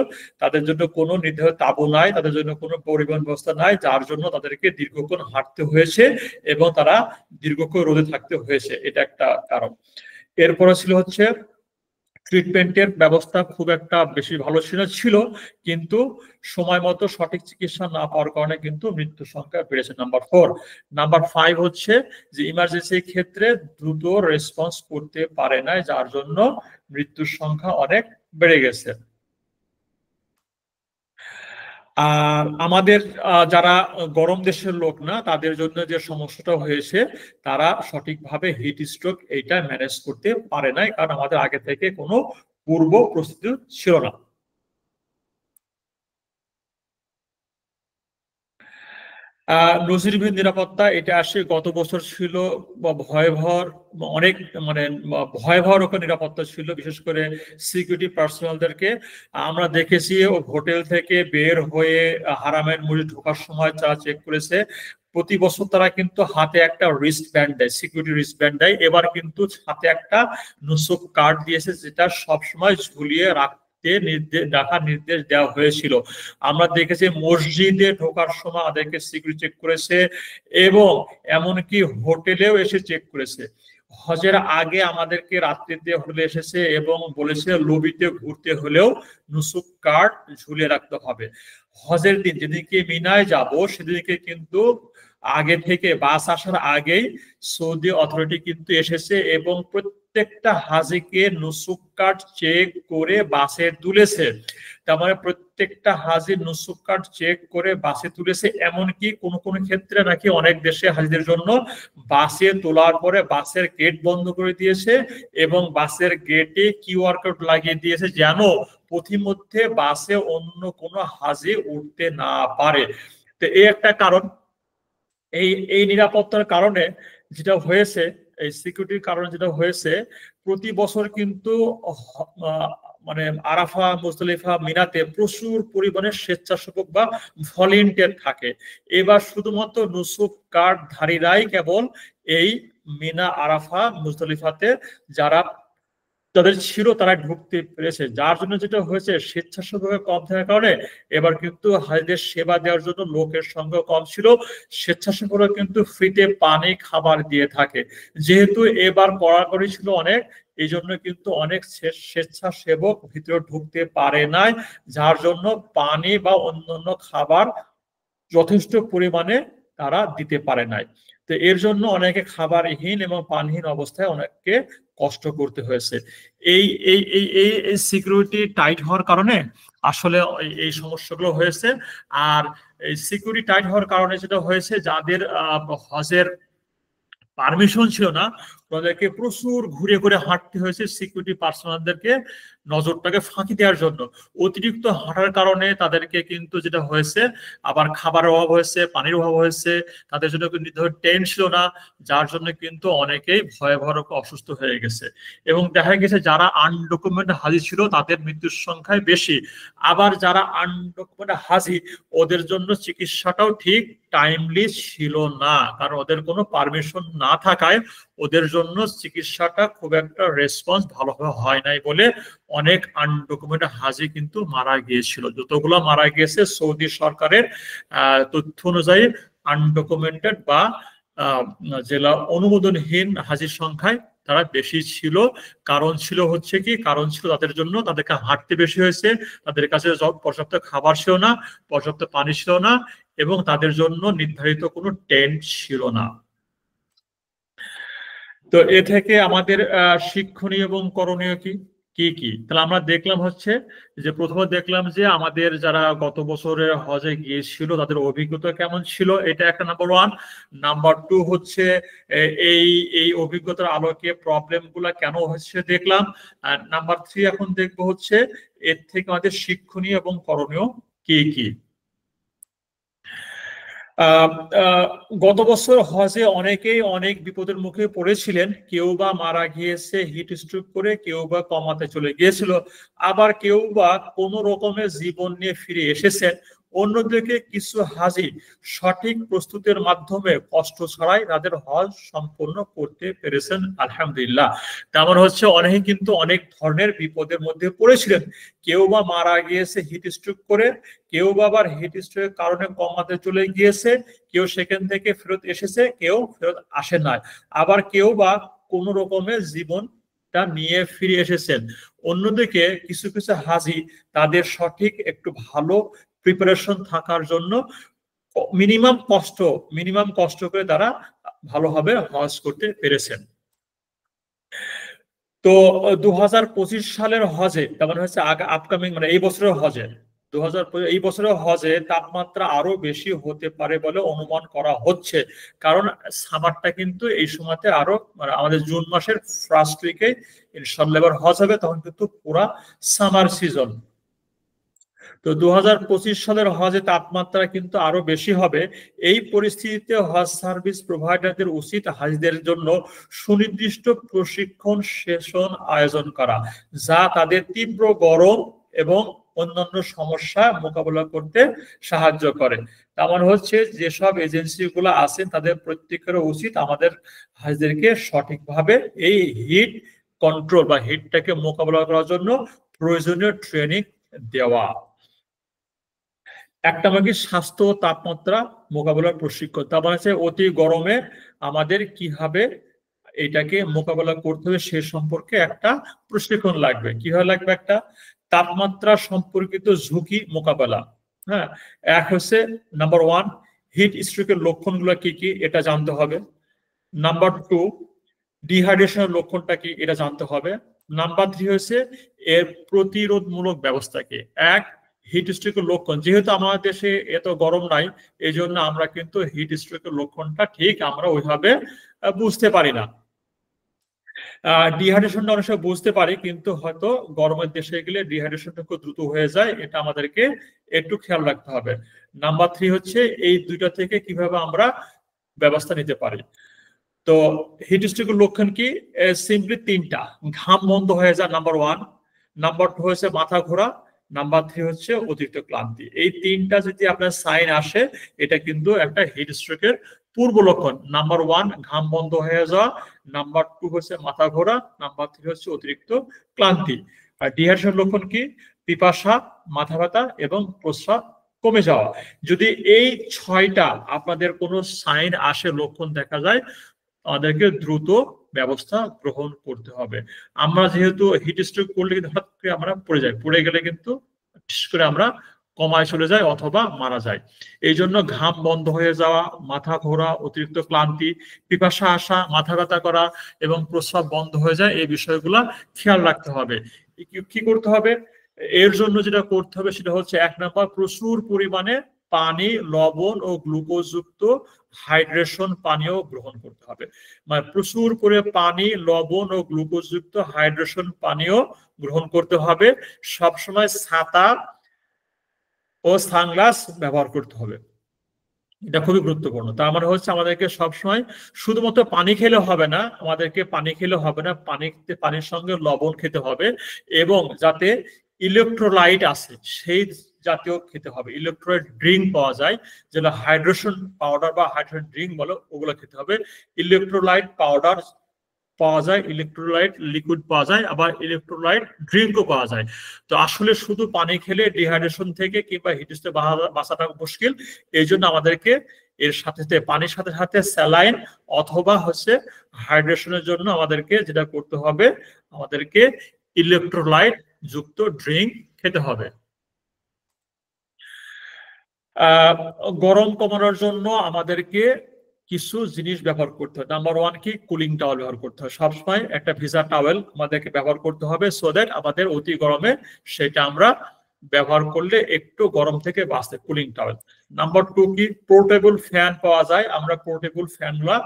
তাদের জন্য কোনো নির্ধারিত তাঁবু নাই, তাদের জন্য কোনো পরিবহন ব্যবস্থা নাই, যার জন্য তাদেরকে দীর্ঘক্ষণ হাঁটতে হয়েছে এবং তারা দীর্ঘক্ষণ রোদে থাকতে হয়েছে, এটা একটা কারণ। এরপরে ছিল হচ্ছে ট্রিটমেন্টের ব্যবস্থা খুব একটা বেশি ভালো ছিল, কিন্তু সময় মতো সঠিক চিকিৎসা না পাওয়ার কারণে কিন্তু মৃত্যুর সংখ্যা বেড়েছে, নাম্বার 4। নাম্বার 5 হচ্ছে যে ইমার্জেন্সির ক্ষেত্রে দ্রুত রেসপন্স করতে পারে না, যার জন্য মৃত্যুর সংখ্যা অনেক বেড়ে গেছে। আর আমাদের যারা গরম দেশের লোক না, তাদের জন্য যে সমস্যাটা হয়েছে, তারা সঠিকভাবে হিট স্ট্রোক এইটা ম্যানেজ করতে পারে নাই, কারণ আমাদের আগে থেকে কোনো পূর্ব প্রস্তুতি ছিল না। নজিরবিহীন নিরাপত্তা এটা আসে গত বছর ছিল ভয়াবহ, অনেক মানে ভয়াবহ রকম নিরাপত্তা ছিল, বিশেষ করে সিকিউরিটি পার্সোনালদেরকে আমরা দেখেছি হোটেল থেকে বের হয়ে হারামের মসজিদ ঢোকার সময় তারা চেক করেছে। প্রতি বছর তারা কিন্তু হাতে একটা রিস্ট ব্যান্ড দেয়, সিকিউরিটি রিস্ট ব্যান্ড দেয়। এবার কিন্তু হাতে একটা নুসুক কার্ড দিয়েছে, যেটা সবসময় ঝুলিয়ে রাখার নির্দেশ দেওয়া হয়েছিল। আমরা দেখেছি মসজিদে ঢোকার সময় আমাদেরকে সিকিউরিটি চেক করেছে এবং এমনকি হোটেলেও এসে চেক করেছে। হজের আগে আমাদেরকে রাত্রিতে হোটেলে এসেছে এবং বলেছে লবিতে ঘুরতে হলেও নুসুক কার্ড ঝুলিয়ে রাখতে হবে। হজের দিন যেদিনকে মিনায় যাব সেদিনকে কিন্তু আগে থেকে বাস আসার আগেই সৌদি অথরিটি কিন্তু এসেছে এবং প্রত্যেকটা হাজিকে নুসুক কার্ড চেক করে বাসে তুলেছে। তার মানে প্রত্যেকটা হাজির নুসুক কার্ড চেক করে বাসে তুলেছে। এমনকি কোনো কোনো ক্ষেত্রে নাকি অনেক দেশে হাজিদের জন্য বাসে তোলার পরে বাসের গেট বন্ধ করে দিয়েছে এবং বাসের গেটে কিউআর কোড লাগিয়ে দিয়েছে, যেন পথিমধ্যে বাসে অন্য কোনো হাজি উঠতে না পারে। তো এই একটা কারণ। এই নিরাপত্তার কারণে যেটা হয়েছে, এই সিকিউরিটির কারণে যেটা হয়েছে, প্রতি বছর কিন্তু মানে আরাফা, মুজদালিফা, মিনাতে প্রচুর পরিমাণে স্বেচ্ছাসেবক বা ভলেন্টিয়ার থাকে। এবার শুধুমাত্র নুসুক কার্ড ধারীরাই কেবল এই মিনা, আরাফা, মুজদালিফাতে যারা তাদের ছিল তারা ঢুকতে পেরেছে। যার জন্য যেটা হয়েছে, স্বেচ্ছাসেবকের কম থাকার কারণে এবার কিন্তু হাজিদের সেবা দেওয়ার জন্য লোকের সংখ্যা কম ছিল। স্বেচ্ছাসেবকরা কিন্তু ফ্রিতে পানি, খাবার দিয়ে থাকে। যেহেতু এবার কড়াকড়ি ছিল অনেক, এই জন্য কিন্তু অনেক স্বেচ্ছাসেবক ভিতরে ঢুকতে পারে নাই, যার জন্য পানি বা অন্যান্য খাবার যথেষ্ট পরিমাণে তারা দিতে পারে নাই। তো এর জন্য অনেকে খাবারহীন এবং পানিহীন অবস্থায় অনেককে কষ্ট করতে হয়েছে। এই এই এই এই সিকিউরিটি টাইট হওয়ার কারণে আসলে এই সমস্যাগুলো হয়েছে। আর এই সিকিউরিটি টাইট হওয়ার কারণে যেটা হয়েছে, যাদের হজের পারমিশন ছিল না, ওনাদেরকে প্রচুর ঘুরে ঘুরে হাঁটতে হয়েছে সিকিউরিটি পার্সোনালদেরকে নজরটাকে ফাঁকি দেওয়ার জন্য। অতিরিক্ত হাঁটার কারণে তাদেরকে কিন্তু যেটা হয়েছে, আবার খাবারের অভাব হয়েছে, পানির অভাব হয়েছে, তাদের জন্য ট্রেন ছিল না, যার জন্য কিন্তু অনেকেই ভয়াবহ অসুস্থ হয়ে গেছে। এবং দেখা গেছে যারা আনডকুমেন্ট হাজি ছিল তাদের মৃত্যুর সংখ্যায় বেশি। আবার যারা আনডকুমেন্ট হাজি ওদের জন্য চিকিৎসাটাও ঠিক টাইমলি ছিল না, কারণ ওদের কোনো পারমিশন না থাকায় ওদের জন্য চিকিৎসাটা খুব একটা রেসপন্স ভালোভাবে হয় নাই বলে অনেক আনডকুমেন্ট হাজি কিন্তু মারা গিয়েছিল। যতগুলো মারা গিয়েছে সৌদি সরকারের তথ্য অনুযায়ী আনডকুমেন্টেড বা জেলা অনুমোদনহীন হাজির সংখ্যায় তারা বেশি ছিল। কারণ ছিল হচ্ছে কি, কারণ ছিল তাদের জন্য তাদেরকে হাঁটতে বেশি হয়েছে, তাদের কাছে পর্যাপ্ত খাবার ছিল না, পর্যাপ্ত পানি ছিল না, এবং তাদের জন্য নির্ধারিত কোনো টেন্ট ছিল না। তো এ থেকে আমাদের শিক্ষণীয় এবং করণীয় কি কি কি তাহলে আমরা দেখলাম হচ্ছে যে, প্রথমে দেখলাম যে আমাদের যারা গত বছরের হজে গিয়েছিল তাদের অভিজ্ঞতা কেমন ছিল, এটা একটা নাম্বার ওয়ান। নাম্বার টু হচ্ছে এই এই অভিজ্ঞতার আলোকে প্রবলেম গুলা কেন হচ্ছে দেখলাম। আর নাম্বার থ্রি এখন দেখবো হচ্ছে এর থেকে আমাদের শিক্ষণীয় এবং করণীয় কি কি। গত বছর হজে অনেকেই অনেক বিপদের মুখে পড়েছিলেন। কেউ বা মারা গিয়েছে হিট স্ট্রোক করে, কেউ বা কমাতে চলে গিয়েছিল, আবার কেউ বা কোনো রকমের জীবন নিয়ে ফিরে এসেছেন। অন্যদিকে কিছু হাজি সঠিক প্রস্তুতির মাধ্যমে কষ্ট ছাড়াই তাদের হজ সম্পূর্ণ করতে পেরেছেন, আলহামদুলিল্লাহ। তেমন হচ্ছে অনেকে কিন্তু অনেক ধরনের বিপদের মধ্যে পড়েছিলেন। কেউ বা মারা গিয়েছে হিট স্ট্রোক করে, কেউ বা আবার হিট স্ট্রোকের কারণে কমাতে চলে গিয়েছে, কেউ সেখান থেকে ফেরত এসেছে, কেউ ফেরত আসে নাই, আবার কেউ বা কোনো রকমের জীবনটা নিয়ে ফিরে এসেছেন। অন্যদিকে কিছু কিছু হাজি তাদের সঠিক একটু ভালো প্রিপারেশন থাকার জন্য মিনিমাম কষ্ট করে তারা ভালোভাবে হজ করতে পেরেছেন। তো 2025 সালের হজে তেমন হচ্ছে আপকামিং মানে এই বছরের হজে এই বছরের হজে তাপমাত্রা আরো বেশি হতে পারে বলে অনুমান করা হচ্ছে। কারণ সামারটা কিন্তু এই সময়তে আরো মানে আমাদের জুন মাসের ফার্স্ট উইকে ইনশাআল্লাহ এবার হজ হবে, তখন কিন্তু পুরা সামার সিজন। তো 2025 সালের হজে তাপমাত্রা কিন্তু আরো বেশি হবে। এই পরিস্থিতিতে হজ সার্ভিস প্রোভাইডারদের উচিত হাজিদের জন্য সুনির্দিষ্ট প্রশিক্ষণ সেশন আয়োজন করা, যা তাদের তীব্র গরম এবং অন্যান্য সমস্যা মোকাবেলা করতে সাহায্য করে। তেমন হচ্ছে যেসব এজেন্সিগুলো আছেন তাদের প্রত্যেকের উচিত আমাদের হাজিদেরকে সঠিকভাবে এই হিট কন্ট্রোল বা হিটটাকে মোকাবেলা করার জন্য প্রয়োজনীয় ট্রেনিং দেওয়া। একটা মানে স্বাস্থ্য তাপমাত্রা মোকাবেলার প্রশিক্ষণ, তার মানে হচ্ছে অতি গরমে আমাদের কিভাবে এটাকে মোকাবেলা করতে হবে সে সম্পর্কে একটা প্রশিক্ষণ লাগবে। কিভাবে লাগবে? একটা তাপমাত্রা সম্পর্কিত ঝুঁকি মোকাবেলা। হ্যাঁ, এক হচ্ছে নাম্বার ওয়ান, হিট স্ট্রোকের লক্ষণগুলো কি কি এটা জানতে হবে। নাম্বার টু, ডিহাইড্রেশনের লক্ষণটা কি এটা জানতে হবে। নাম্বার থ্রি হচ্ছে এর প্রতিরোধমূলক ব্যবস্থা কি। এক, হিট স্ট্রোকের লক্ষণ, যেহেতু আমাদের দেশে এত গরম নাই এই জন্য আমরা কিন্তু হিট স্ট্রোকের লক্ষণটা ঠিক আমরা ওইভাবে বুঝতে পারি না। ডিহাইড্রেশনটা অনেক সময় বুঝতে পারি, কিন্তু হয়তো গরমের দেশে গেলে ডিহাইড্রেশনটা খুব দ্রুত হয়ে যায়, এটা আমাদেরকে একটু খেয়াল রাখতে হবে। নাম্বার থ্রি হচ্ছে এই দুইটা থেকে কিভাবে আমরা ব্যবস্থা নিতে পারি। তো হিট স্ট্রোকের লক্ষণ কি? সিম্পলি তিনটা। ঘাম বন্ধ হয়ে যায় নাম্বার ওয়ান, নাম্বার টু হচ্ছে মাথা ঘোরা, নাম্বার থ্রি হচ্ছে অতিরিক্ত ক্লান্তি। এই তিনটা যদি আপনার সাইন আসে এটা কিন্তু একটা হিট স্ট্রোকের পূর্ব লক্ষণ। নাম্বার ওয়ান ঘাম বন্ধ হয়ে যাওয়া, নাম্বার টু হচ্ছে মাথা ঘোরা, নাম্বার থ্রি হচ্ছে অতিরিক্ত ক্লান্তি। আর ডিহাইড্রেশন লক্ষণ কি? পিপাসা, মাথা ব্যথা এবং প্রস্রাব কমে যাওয়া। যদি এই ছয়টা আপনাদের কোনো সাইন আসে, লক্ষণ দেখা যায়, আমাদেরকে দ্রুত ব্যবস্থা গ্রহণ করতে হবে। আমরা যেহেতু হিট স্ট্রোক করলে কিন্তু হঠাৎ করে আমরা পড়ে যাই, পড়ে গেলে কিন্তু বিশেষ করে আমরা কমায় চলে যায় অথবা মারা যায়। এই জন্য ঘাম বন্ধ হয়ে যাওয়া, মাথা ঘোরা, অতিরিক্ত ক্লান্তি, পিপাসা আসা, মাথা ব্যথা করা এবং প্রস্রাব বন্ধ হয়ে যায়, এই বিষয়গুলো খেয়াল রাখতে হবে। কি করতে হবে? এর জন্য যেটা করতে হবে সেটা হচ্ছে এক নাম্বার, প্রচুর পরিমাণে পানি, লবণ ও গ্লুকোজযুক্ত হাইড্রেশন পানীয় গ্রহণ করতে হবে। মানে প্রচুর করে পানি, লবণ ও গ্লুকোজযুক্ত হাইড্রেশন পানীয় গ্রহণ করতে হবে। সবসময় ছাতা ও সানগ্লাস ব্যবহার করতে হবে, এটা খুবই গুরুত্বপূর্ণ। তার মানে হচ্ছে আমাদেরকে সবসময় শুধুমাত্র পানি খেলে হবে না, পানির সঙ্গে লবণ খেতে হবে, এবং যাতে ইলেকট্রোলাইট আছে সেই জাতীয় খেতে হবে। ইলেকট্রোলাইট ড্রিঙ্ক পাওয়া যায়, যেটা হাইড্রেশন পাউডার বা হাইড্রেশন ড্রিঙ্ক বলো, ওগুলো খেতে হবে। ইলেকট্রোলাইট পাউডার পাওয়া যায়, ইলেকট্রোলাইট লিকুইড পাওয়া যায়, আবার ইলেকট্রোলাইট ড্রিঙ্কও পাওয়া যায়। তো আসলে শুধু পানি খেলে ডিহাইড্রেশন থেকে কিংবা হিটস্ট্রোক বাঁচাটা মুশকিল। এই জন্য আমাদেরকে এর সাথে পানির সাথে সাথে স্যালাইন অথবা হচ্ছে হাইড্রেশনের জন্য আমাদেরকে যেটা করতে হবে, আমাদেরকে ইলেকট্রোলাইট যুক্ত ড্রিঙ্ক খেতে হবে। গরম কমানোর জন্য আমাদেরকে কিছু জিনিস ব্যবহার করতে হবে। নাম্বার ওয়ান কি, কুলিং টাওয়েল ব্যবহার করতে হবে। সবসময় একটা ভিজা টাওয়েল আমাদেরকে ব্যবহার করতে হবে, সো দ্যাট আমাদের অতি গরমে সেটা আমরা ব্যবহার করলে একটু গরম থেকে বাঁচতে, কুলিং টাওয়েল। নাম্বার টু কি, পোর্টেবল ফ্যান পাওয়া যায়, আমরা পোর্টেবল ফ্যানগুলা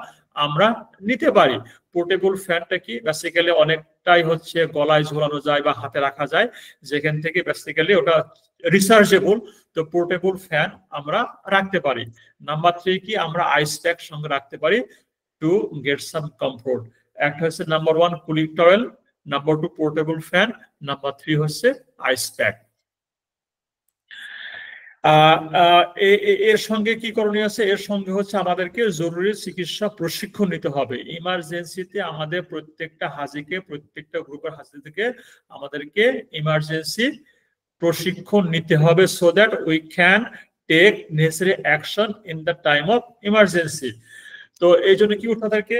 আমরা নিতে পারি। পোর্টেবল ফ্যানটা কি, বেসিক্যালি অনেকটাই হচ্ছে গলায় ঝোলানো যায় বা হাতে রাখা যায়, যেখান থেকে বেসিক্যালি ওটা রিচার্জেবল। তো পোর্টেবল ফ্যান আমরা রাখতে পারি। নাম্বার থ্রি কি, আমরা আইস প্যাক সঙ্গে রাখতে পারি টু গেট সাম কমফোর্ট। একটা হচ্ছে number one cooling towel, number two portable fan, number three হচ্ছে আইস প্যাক। এর সঙ্গে কি করণীয় আছে, এর সঙ্গে হচ্ছে আমাদেরকে জরুরি চিকিৎসা প্রশিক্ষণ নিতে হবে। ইমার্জেন্সিতে আমাদের প্রত্যেকটা হাজিকে, প্রত্যেকটা গ্রুপের হাজি থেকে আমাদেরকে ইমার্জেন্সি প্রশিক্ষণ নিতে হবে, so that we can take necessary action in the time of emergency. তো এই জন্য কি তাদেরকে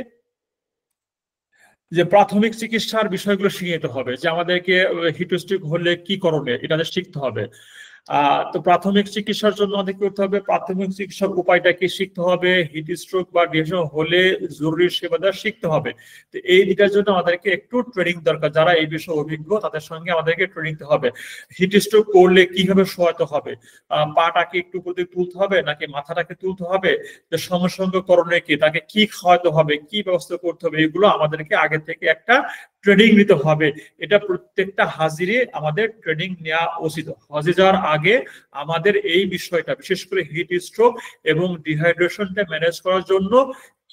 যে প্রাথমিক চিকিৎসার বিষয়গুলো শিখে নিতে হবে, যে আমাদেরকে হিটস্ট্রোক হলে কি করণীয়, এটা শিখতে হবে। তো প্রাথমিক চিকিৎসার জন্য আমাদের কি করতে হবে, প্রাথমিক চিকিৎসার উপায়টা কি শিখতে হবে, হিট স্ট্রোক বা ডিহাইড্রেশন হলে জরুরি সেবা দেওয়া শিখতে হবে। তো এই দিকের জন্য আমাদেরকে একটু ট্রেনিং দরকার, যারা এই বিষয়ে অভিজ্ঞ তাদের সঙ্গে আমাদেরকে ট্রেনিং দিতে হবে। হিট স্ট্রোক করলে কিভাবে সহায়তা হবে, পাটাকে একটু প্রতি তুলতে হবে নাকি মাথাটাকে তুলতে হবে, সঙ্গে সঙ্গে করণীয় কি, তাকে কি খাওয়াতে হবে, কি ব্যবস্থা করতে হবে, এগুলো আমাদেরকে আগে থেকে একটা ট্রেনিং নিতে হবে। এটা প্রত্যেকটা হাজিরে আমাদের ট্রেনিং নেওয়া উচিত। হজে যাওয়ার আগে আমাদের এই বিষয়টা, বিশেষ করে হিট স্ট্রোক এবং ডিহাইড্রেশনটা ম্যানেজ করার জন্য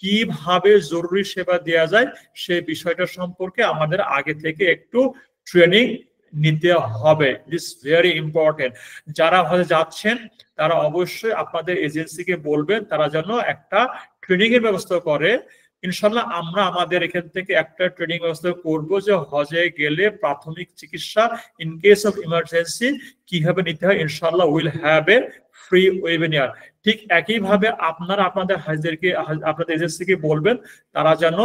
কিভাবে জরুরি সেবা দেওয়া যায় সেই বিষয়টা সম্পর্কে আমাদের আগে থেকে একটু ট্রেনিং নিতে হবে। It is very important. যারা হজে যাচ্ছেন তারা অবশ্যই আপনাদের এজেন্সিকে বলবেন তারা যেন একটা ট্রেনিং এর ব্যবস্থা করে। ইনশাল্লাহ আমরা আমাদের এখান থেকে একটা ট্রেনিং ব্যবস্থা করব, যে হজে গেলে প্রাথমিক চিকিৎসা ইন কেস অফ ইমার্জেন্সি কিভাবে নিতে হয়। ইনশাল্লাহ will have a free webinar. ঠিক একইভাবে আপনারা আপনাদের হাজিদেরকে, আপনাদের এজেন্সিকে বলবেন তারা যেন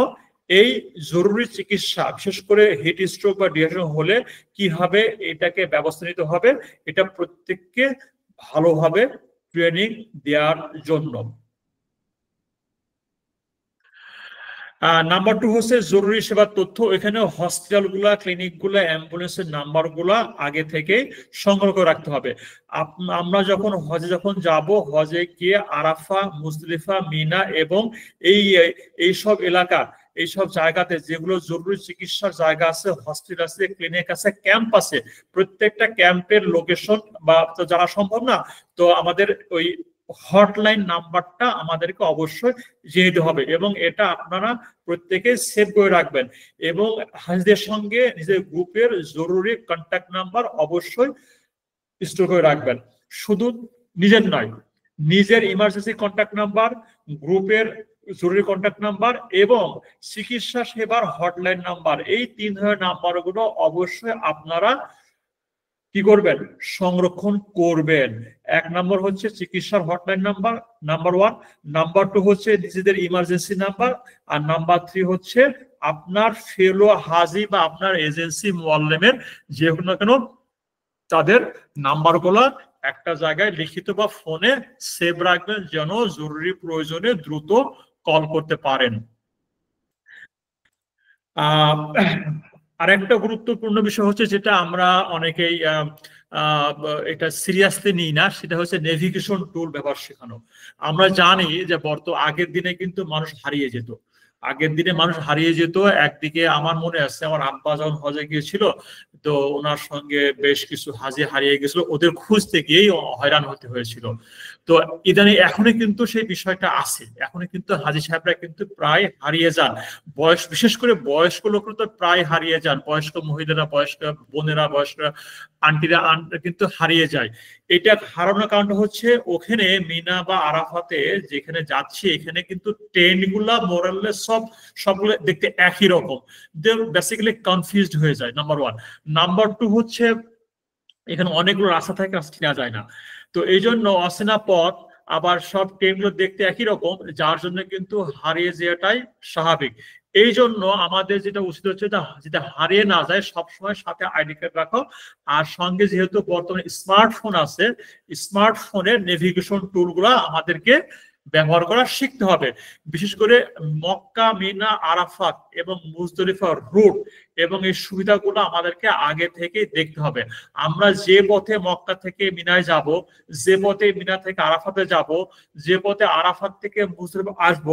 এই জরুরি চিকিৎসা, বিশেষ করে হিট স্ট্রোক বা ডিহাইড্রেশন হলে কিভাবে এটাকে ব্যবস্থা নিতে হবে, এটা প্রত্যেককে ভালোভাবে ট্রেনিং দেওয়ার জন্য। নাম্বার টু হচ্ছে জরুরি সেবার তথ্য। এখানে হসপিটাল গুলা, ক্লিনিক গুলা, অ্যাম্বুলেন্সের নাম্বার গুলা আগে থেকে সংগ্রহ করে রাখতে হবে। আমরা যখন হজে যাব, হজে গিয়ে আরাফা, মুজদলিফা, মিনা এবং এইসব এলাকা, এইসব জায়গাতে যেগুলো জরুরি চিকিৎসার জায়গা আছে, হসপিটাল আছে, ক্লিনিক আছে, ক্যাম্প আছে, প্রত্যেকটা ক্যাম্পের লোকেশন বা জানা সম্ভব না, তো আমাদের ওই হটলাইন নাম্বারটা আমাদেরকে অবশ্যই জেনে হবে, এবং এটা আপনারা প্রত্যেকে সেভ করে রাখবেন। এবং হাজিদের সঙ্গে নিজের গ্রুপের জরুরি কন্ট্যাক্ট নাম্বার অবশ্যই স্টোর করে রাখবেন। শুধু নিজের নয়, নিজের ইমার্জেন্সি কন্ট্যাক্ট নাম্বার, গ্রুপের জরুরি কন্ট্যাক্ট নাম্বার এবং চিকিৎসা সেবার হটলাইন নাম্বার, এই 3 ধরনের নাম্বারগুলো অবশ্যই আপনারা কি করবেন, সংরক্ষণ করবেন। 1 নম্বর হচ্ছে চিকিৎসার হটলাইন নাম্বার, নাম্বার 1। নাম্বার 2 হচ্ছে নিজেদের ইমার্জেন্সি নাম্বার, আর নাম্বার 3 হচ্ছে আপনার ফেলো হাজি বা আপনার এজেন্সি মুআল্লিমের যে হোক না কেন তাদের নাম্বারগুলো একটা জায়গায় লিখিত বা ফোনে সেভ রাখবেন, যেন জরুরি প্রয়োজনে দ্রুত কল করতে পারেন। আরেকটা গুরুত্বপূর্ণ বিষয় হচ্ছে যেটা আমরা অনেকেই এটা সিরিয়াসলি নিই না, সেটা হচ্ছে নেভিগেশন টুল ব্যবহার শেখানো। আমরা জানি যে আগের দিনে কিন্তু মানুষ হারিয়ে যেত। আগের দিনে মানুষ হারিয়ে যেত। একদিকে আমার মনে আছে আমার আব্বা যখন হজে গিয়েছিল, তো ওনার সঙ্গে বেশ কিছু হাজি হারিয়ে গেছিল, ওদের খুঁজতে গিয়েই হয়রান হতে হয়েছিল। তো ইদানিং এখনই কিন্তু সেই বিষয়টা আছে, এখনই কিন্তু হাজি সাহেবরা কিন্তু প্রায় হারিয়ে যান। বিশেষ করে বয়স্ক লোকরা তো প্রায় হারিয়ে যান, বয়স্ক মহিলারা, বয়স্ক বোনেরা, বয়স্ক আন্টিরা কিন্তু হারিয়ে যায়। এটা হারানোর কারণটা হচ্ছে ওখানে মিনা বা আরাফাতে যেখানে যাচ্ছি, এখানে কিন্তু ট্রেন্ড গুলা মোরাললেস সবগুলো দেখতে একই রকম, বেসিক্যালি কনফিউজড হয়ে যায়, নাম্বার ওয়ান। নাম্বার টু হচ্ছে এখানে অনেকগুলো রাস্তা থাকে, রাস্তা চেনা যায় না। তো এই জন্য অচেনা পথ, আবার সব ট্রেনগুলো দেখতে একই রকম, যার জন্য কিন্তু হারিয়ে যাওয়াটাই স্বাভাবিক। এই জন্য আমাদের যেটা উচিত হচ্ছে, যেটা হারিয়ে না যায়, সবসময় সাথে আইডি কার্ড রাখো। আর সঙ্গে যেহেতু বর্তমানে স্মার্টফোন আছে, স্মার্টফোনের নেভিগেশন টুলগুলো আমাদেরকে ব্যবহার করা শিখতে হবে। বিশেষ করে মক্কা, মিনা, আরাফাত এবং মুজদলিফার রুট এবং এই সুবিধাগুলো আমাদেরকে আগে থেকে দেখতে হবে। আমরা যে পথে মক্কা থেকে মিনায় যাব, যে পথে মিনা থেকে আরাফাতে যাব, যে পথে আরাফাত থেকে মুজদলিফা আসব,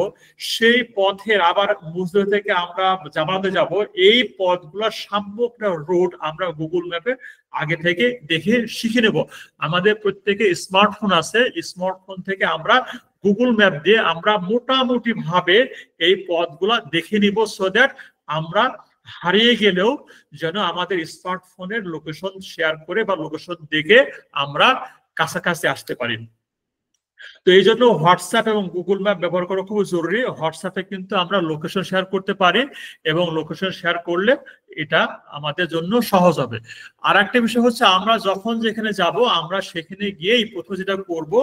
সেই পথের আবার মুজদলিফা থেকে আমরা জামাতে যাব, এই পথগুলো সম্পূর্ণ রুট আমরা গুগল ম্যাপে আগে থেকে দেখে শিখে নেব। আমাদের প্রত্যেকে স্মার্টফোন আছে, স্মার্টফোন থেকে আমরা গুগল ম্যাপ দিয়ে আমরা মোটামুটি ভাবে এই পথগুলা দেখে নিব, সো দ্যাট আমরা হারিয়ে গেলেও যেন আমাদের স্মার্টফোনের লোকেশন শেয়ার করে বা লোকেশন দেখে আমরা কাছাকাছি আসতে পারি। তো এই জন্য হোয়াটসঅ্যাপ এবং গুগল ম্যাপ ব্যবহার করা খুব জরুরি। হোয়াটসঅ্যাপে কিন্তু আমরা লোকেশন শেয়ার করতে পারি এবং লোকেশন শেয়ার করলে এটা আমাদের জন্য সহজ হবে। আর একটা বিষয় হচ্ছে, আমরা যখন যেখানে যাব, আমরা সেখানে গিয়েই প্রথমে যেটা করব,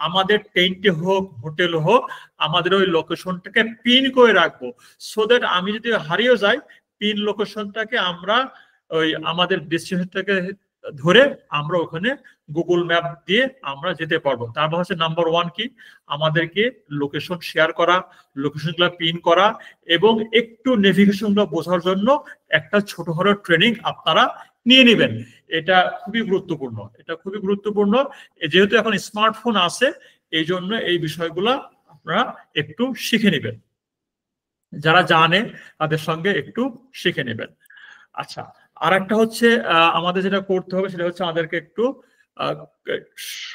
আমাদের টেন্টে হোক, হোটেল হোক, আমাদের ওই লোকেশনটাকে পিন করে রাখবো, সো দ্যাট আমি যদি হারিয়ে যাই, পিন লোকেশনটাকে আমরা ওই আমাদের ডেস্টিনেশনটাকে ধরে আমরা ওখানে গুগল ম্যাপ দিয়ে আমরা যেতে পারবো। তারপর হচ্ছে নাম্বার ওয়ান কি, আমাদেরকে লোকেশন শেয়ার করা, লোকেশনগুলো পিন করা এবং একটু নেভিগেশনগুলো বোঝার জন্য একটা ছোট বড় ট্রেনিং আপনারা নিয়ে নেবেন। এটা খুবই গুরুত্বপূর্ণ, এটা খুবই গুরুত্বপূর্ণ। যেহেতু এখন স্মার্টফোন আছে, এই জন্য এই বিষয়গুলো আপনারা একটু শিখে নেবেন, যারা জানে তাদের সঙ্গে একটু শিখে নেবেন। আচ্ছা, আর একটা হচ্ছে আমাদের যেটা করতে হবে সেটা হচ্ছে আমাদেরকে একটু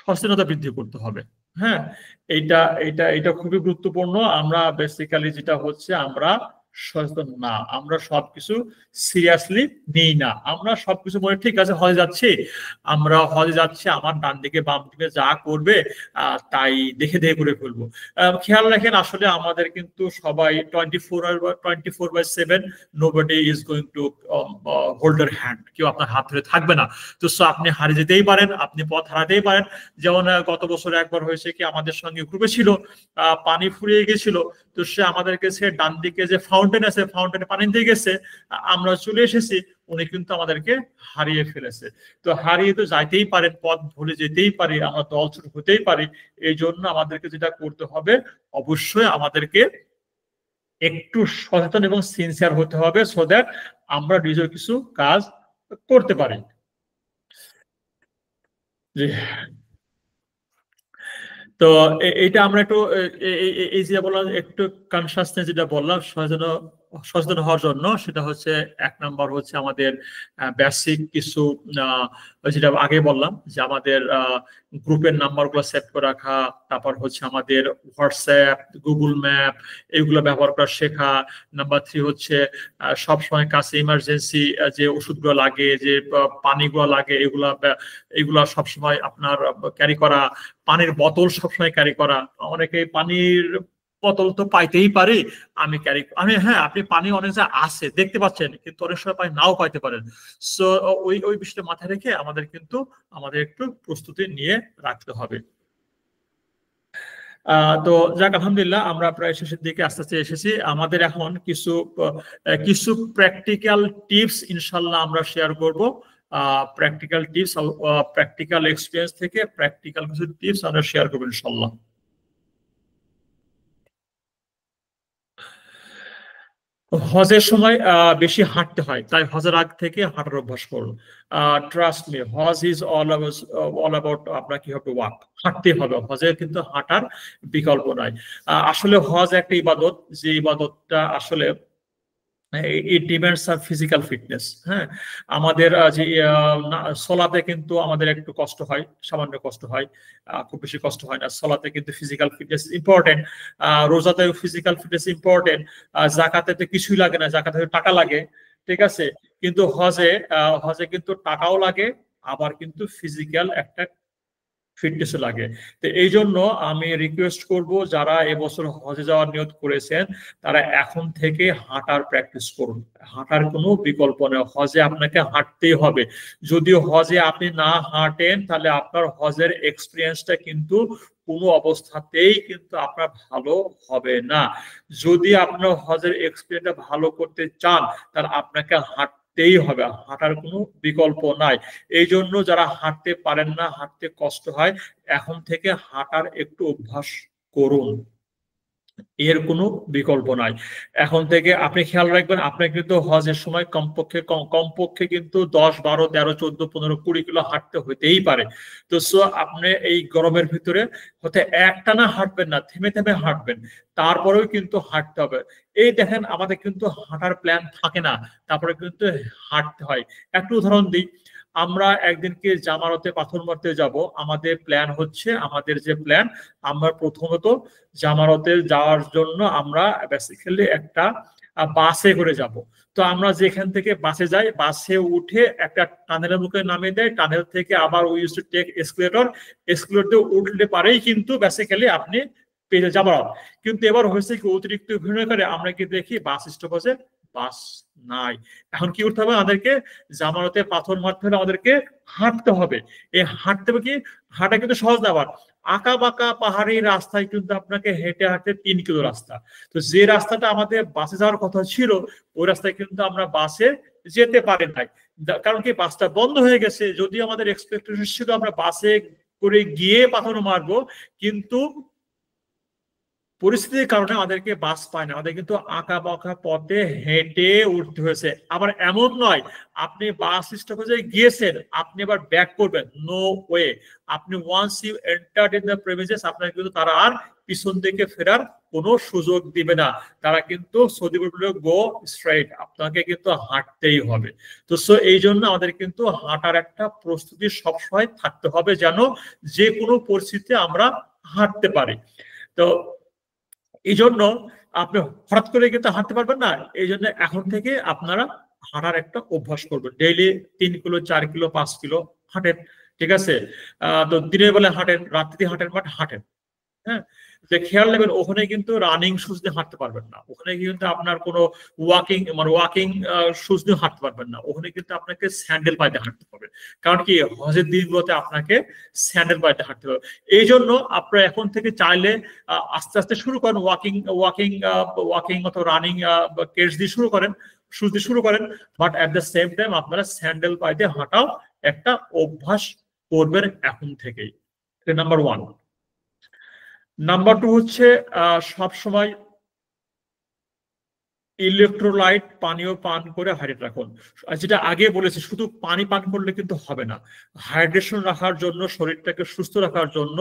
সচেতনতা বৃদ্ধি করতে হবে। হ্যাঁ, এইটা এইটা এটা খুবই গুরুত্বপূর্ণ। আমরা বেসিক্যালি যেটা হচ্ছে, আমরা সচেতন না, আমরা সবকিছু সিরিয়াসলি নিই না। আমরা সবকিছু মনে ঠিক আছে, হজে যাচ্ছি, আমরা হজে যাচ্ছি, আমার ডান দিকে বাম দিকে যা করবে তাই দেখে দেখে করে ফেলবো। খেয়াল রাখেন, আসলে আমাদের কিন্তু সবাই 24/7 nobody is going to hold year hand, কেউ আপনার হাত ধরে থাকবে না। তো আপনি হারিয়ে যেতেই পারেন, আপনি পথ হারাতেই পারেন। যেমন গত বছর একবার হয়েছে কি, আমাদের সঙ্গে গ্রুপে ছিল, পানি ফুরিয়ে গেছিল, তো সে আমাদেরকে সে ডান দিকে যে ফাউন্টেন আছে, ফাউন্টেনে পানি দিয়ে গেছে, আমরা চলে এসেছি, উনি কিন্তু আমাদেরকে হারিয়ে ফেলেছে। তো হারিয়ে তো যাইতেই পারেন, পথ ভুলে যেতেই পারি, আমরা দলছুট হতেই পারি। এই জন্য আমাদেরকে যেটা করতে হবে, অবশ্যই আমাদেরকে একটু সচেতন এবং সিনসিয়ার হতে হবে, সো দ্যাট আমরা নিজের কিছু কাজ করতে পারি। তো এইটা আমরা একটু এই যে বললাম, একটু কনসাসনেস যেটা বললাম, সচেতন হওয়ার জন্য, সেটা হচ্ছে এক নাম্বার হচ্ছে আমাদের বেসিক কিছু, যেটা আগে বললাম যে আমাদের গ্রুপের নাম্বারগুলো সেভ করে রাখা, তারপর হচ্ছে আমাদের হোয়াটসঅ্যাপ, গুগল ম্যাপ, এগুলো ব্যবহার করা শেখা। নাম্বার থ্রি হচ্ছে সবসময় কাছে ইমার্জেন্সি যে ওষুধগুলো লাগে, যে পানিগুলো লাগে, এগুলা সবসময় আপনার ক্যারি করা। পানির বোতল সবসময় ক্যারি করা, অনেকে পানির বোতল তো পাইতেই পারে, হ্যাঁ, আপনি পানি অনেক জায়গায় আছে দেখতে পাচ্ছেন, কিন্তু অনেক সময় পানি নাও পাইতে পারেন। সো ওই বিষয়টা মাথায় রেখে আমাদের কিন্তু একটু প্রস্তুতি নিয়ে রাখতে হবে। তো যাক, আলহামদুলিল্লাহ, আমরা প্রায় শেষের দিকে আস্তে আস্তে এসেছি। আমাদের এখন কিছু প্র্যাকটিক্যাল টিপস ইনশাল্লাহ আমরা শেয়ার করব। প্র্যাকটিক্যাল টিপস, প্র্যাকটিক্যাল এক্সপিরিয়েন্স থেকে প্র্যাকটিক্যাল কিছু টিপস আমরা শেয়ার করবো ইনশাল্লাহ। হজের সময় বেশি হাঁটতে হয়, তাই হজের আগ থেকে হাঁটার অভ্যাস করুন। Trust me, Hajj is all about আপনার কি হবে ওয়াক, হাঁটতে হবে। হজের কিন্তু হাঁটার বিকল্প নাই। আসলে হজ একটা ইবাদত, যে ইবাদতটা আসলে ইট ডিমান্ডস আর ফিজিক্যাল ফিটনেস। হ্যাঁ, আমাদের যে সলাতে কিন্তু আমাদের একটু কষ্ট হয়, সামান্য কষ্ট হয়, খুব বেশি কষ্ট হয় না। সলাতে কিন্তু ফিজিক্যাল ফিটনেস ইম্পর্টেন্ট, রোজাতে ফিজিক্যাল ফিটনেস ইম্পর্টেন্ট, জাকাতে তো কিছুই লাগে না, জাকাতে টাকা লাগে, ঠিক আছে। কিন্তু হজে কিন্তু টাকাও লাগে, আবার কিন্তু ফিজিক্যাল একটা ফিটনেস লাগে। তো এই জন্য আমি রিকোয়েস্ট করব, যারা এবছর হজে যাওয়ার নিয়ত করেছেন তারা এখন থেকে হাঁটার প্র্যাকটিস করুন। হাঁটার কোনো বিকল্প নেই, হজে আপনাকে হাঁটতেই হবে। যদিও হজে আপনি না হাঁটেন তাহলে আপনার হজের এক্সপিরিয়েন্সটা কিন্তু কোনো অবস্থাতেই কিন্তু আপনার ভালো হবে না। যদি আপনার হজের এক্সপিরিয়েন্সটা ভালো করতে চান তাহলে আপনাকে হাঁটতেই হবে, হাঁটার কোনো বিকল্প নাই। এই জন্য যারা হাঁটতে পারেন না, হাঁটতে কষ্ট হয়, এখন থেকে হাঁটার একটু অভ্যাস করুন, এর কোনো বিকল্প নাই। এখন থেকে আপনি খেয়াল রাখবেন, আপনার কিন্তু হজের সময় কমপক্ষে কিন্তু 10, 12, 13, 14, 15, 20 কিলো হাঁটতে হইতেই পারে। তো আপনি এই গরমের ভিতরে হতে একটানা হাঁটবেন না, থেমে থেমে হাঁটবেন, তারপরেও কিন্তু হাঁটতে হবে। এই দেখেন আমাদের কিন্তু হাঁটার প্ল্যান থাকে না, তারপরে কিন্তু হাঁটতে হয়। একটু উদাহরণ দিই, আমরা একদিনকে জামারতে পাথর মারতে যাব। আমাদের প্ল্যান হচ্ছে, আমাদের যে প্ল্যান, আমরা প্রথমত জামারতে যাওয়ার জন্য আমরা বেসিক্যালি একটা বাসে করে যাব। তো আমরা যেখান থেকে বাসে যাই, বাসে উঠে একটা টানেলের মুখে নামিয়ে দেয়, টানেল থেকে আবার we use to take escalator উঠলে পারেই কিন্তু বেসিক্যালি আপনি পেয়ে যাবার। কিন্তু এবার হয়েছে কি, অতিরিক্ত ভিড় করে আমরা কি দেখি বাস স্টপেজে বাস নাই। এখন কি করতে হবে আমাদেরকে, জামারতে পাথর মারতে হলে আমাদেরকে হাঁটতে হবে। এই হাঁটতে হবে কি, হাঁটা কিন্তু সহজ না, আবার আঁকা বাঁকা পাহাড়ি রাস্তায় কিন্তু আপনাকে হেঁটে হাঁটতে 3 কিলো রাস্তা। তো যে রাস্তাটা আমাদের বাসে যাওয়ার কথা ছিল, ওই রাস্তায় কিন্তু আমরা বাসে যেতে পারি নাই, কারণ কি বাসটা বন্ধ হয়ে গেছে। যদি আমাদের এক্সপেকটেশন ছিল আমরা বাসে করে গিয়ে পাথর মারবো, কিন্তু পরিস্থিতির কারণে আমাদেরকে বাস পায় না, আমাদের কিন্তু আঁকা বাঁকা পথে হেঁটে উঠতে হয়েছে। আবার এমন নয় আপনি বাস স্টপেজে গিয়েছেন আপনি আবার ব্যাক করবেন, নো ওয়ে। আপনি once you entered in the premises, আপনার কিন্তু তারা আর পিছন দিকে ফেরার কোনো সুযোগ দিবে না। তারা কিন্তু সৌদি আরবে গো স্ট্রেট, আপনাকে কিন্তু হাঁটতেই হবে। তো এই জন্য আমাদের কিন্তু হাঁটার একটা প্রস্তুতি সবসময় থাকতে হবে, যেন যে কোনো পরিস্থিতিতে আমরা হাঁটতে পারি। তো এই জন্য আপনি হঠাৎ করে কিন্তু হাঁটতে পারবেন না। এই জন্য এখন থেকে আপনারা হাঁটার একটা অভ্যাস করবেন। ডেইলি 3 কিলো, 4 কিলো, 5 কিলো হাঁটেন, ঠিক আছে। তো দিনের বেলা হাঁটেন, রাত্রি হাঁটেন, বাট হাঁটেন। হ্যাঁ, যে খেয়াল নেবেন ওখানে কিন্তু রানিং শুজ দিয়ে হাঁটতে পারবেন না, ওখানে কিন্তু আপনার কোনো ওয়াকিং শুজ দিয়ে হাঁটতে পারবেন না, ওখানে কিন্তু আপনাকে স্যান্ডেল পাইতে হাঁটতে হবে। কারণ কি, হজের দিনগুলোতে আপনাকে স্যান্ডেল পাইতে হাঁটতে হবে। এই জন্য আপনারা এখন থেকে চাইলে আস্তে আস্তে শুরু করেন, ওয়াকিং অথবা রানিং কেটস দিয়ে শুরু করেন, শুজ দিয়ে শুরু করেন। But at the same time আপনারা স্যান্ডেল পাইতে হাঁটাও একটা অভ্যাস করবেন এখন থেকেই। নাম্বার 1। নাম্বার 2 হচ্ছে সবসময় ইলেকট্রোলাইট পানীয় পান করে হাইড্রেট রাখুন। যেটা আগে বলেছি, শুধু পানি পান করলে কিন্তু হবে না, হাইড্রেশন রাখার জন্য, শরীরটাকে সুস্থ রাখার জন্য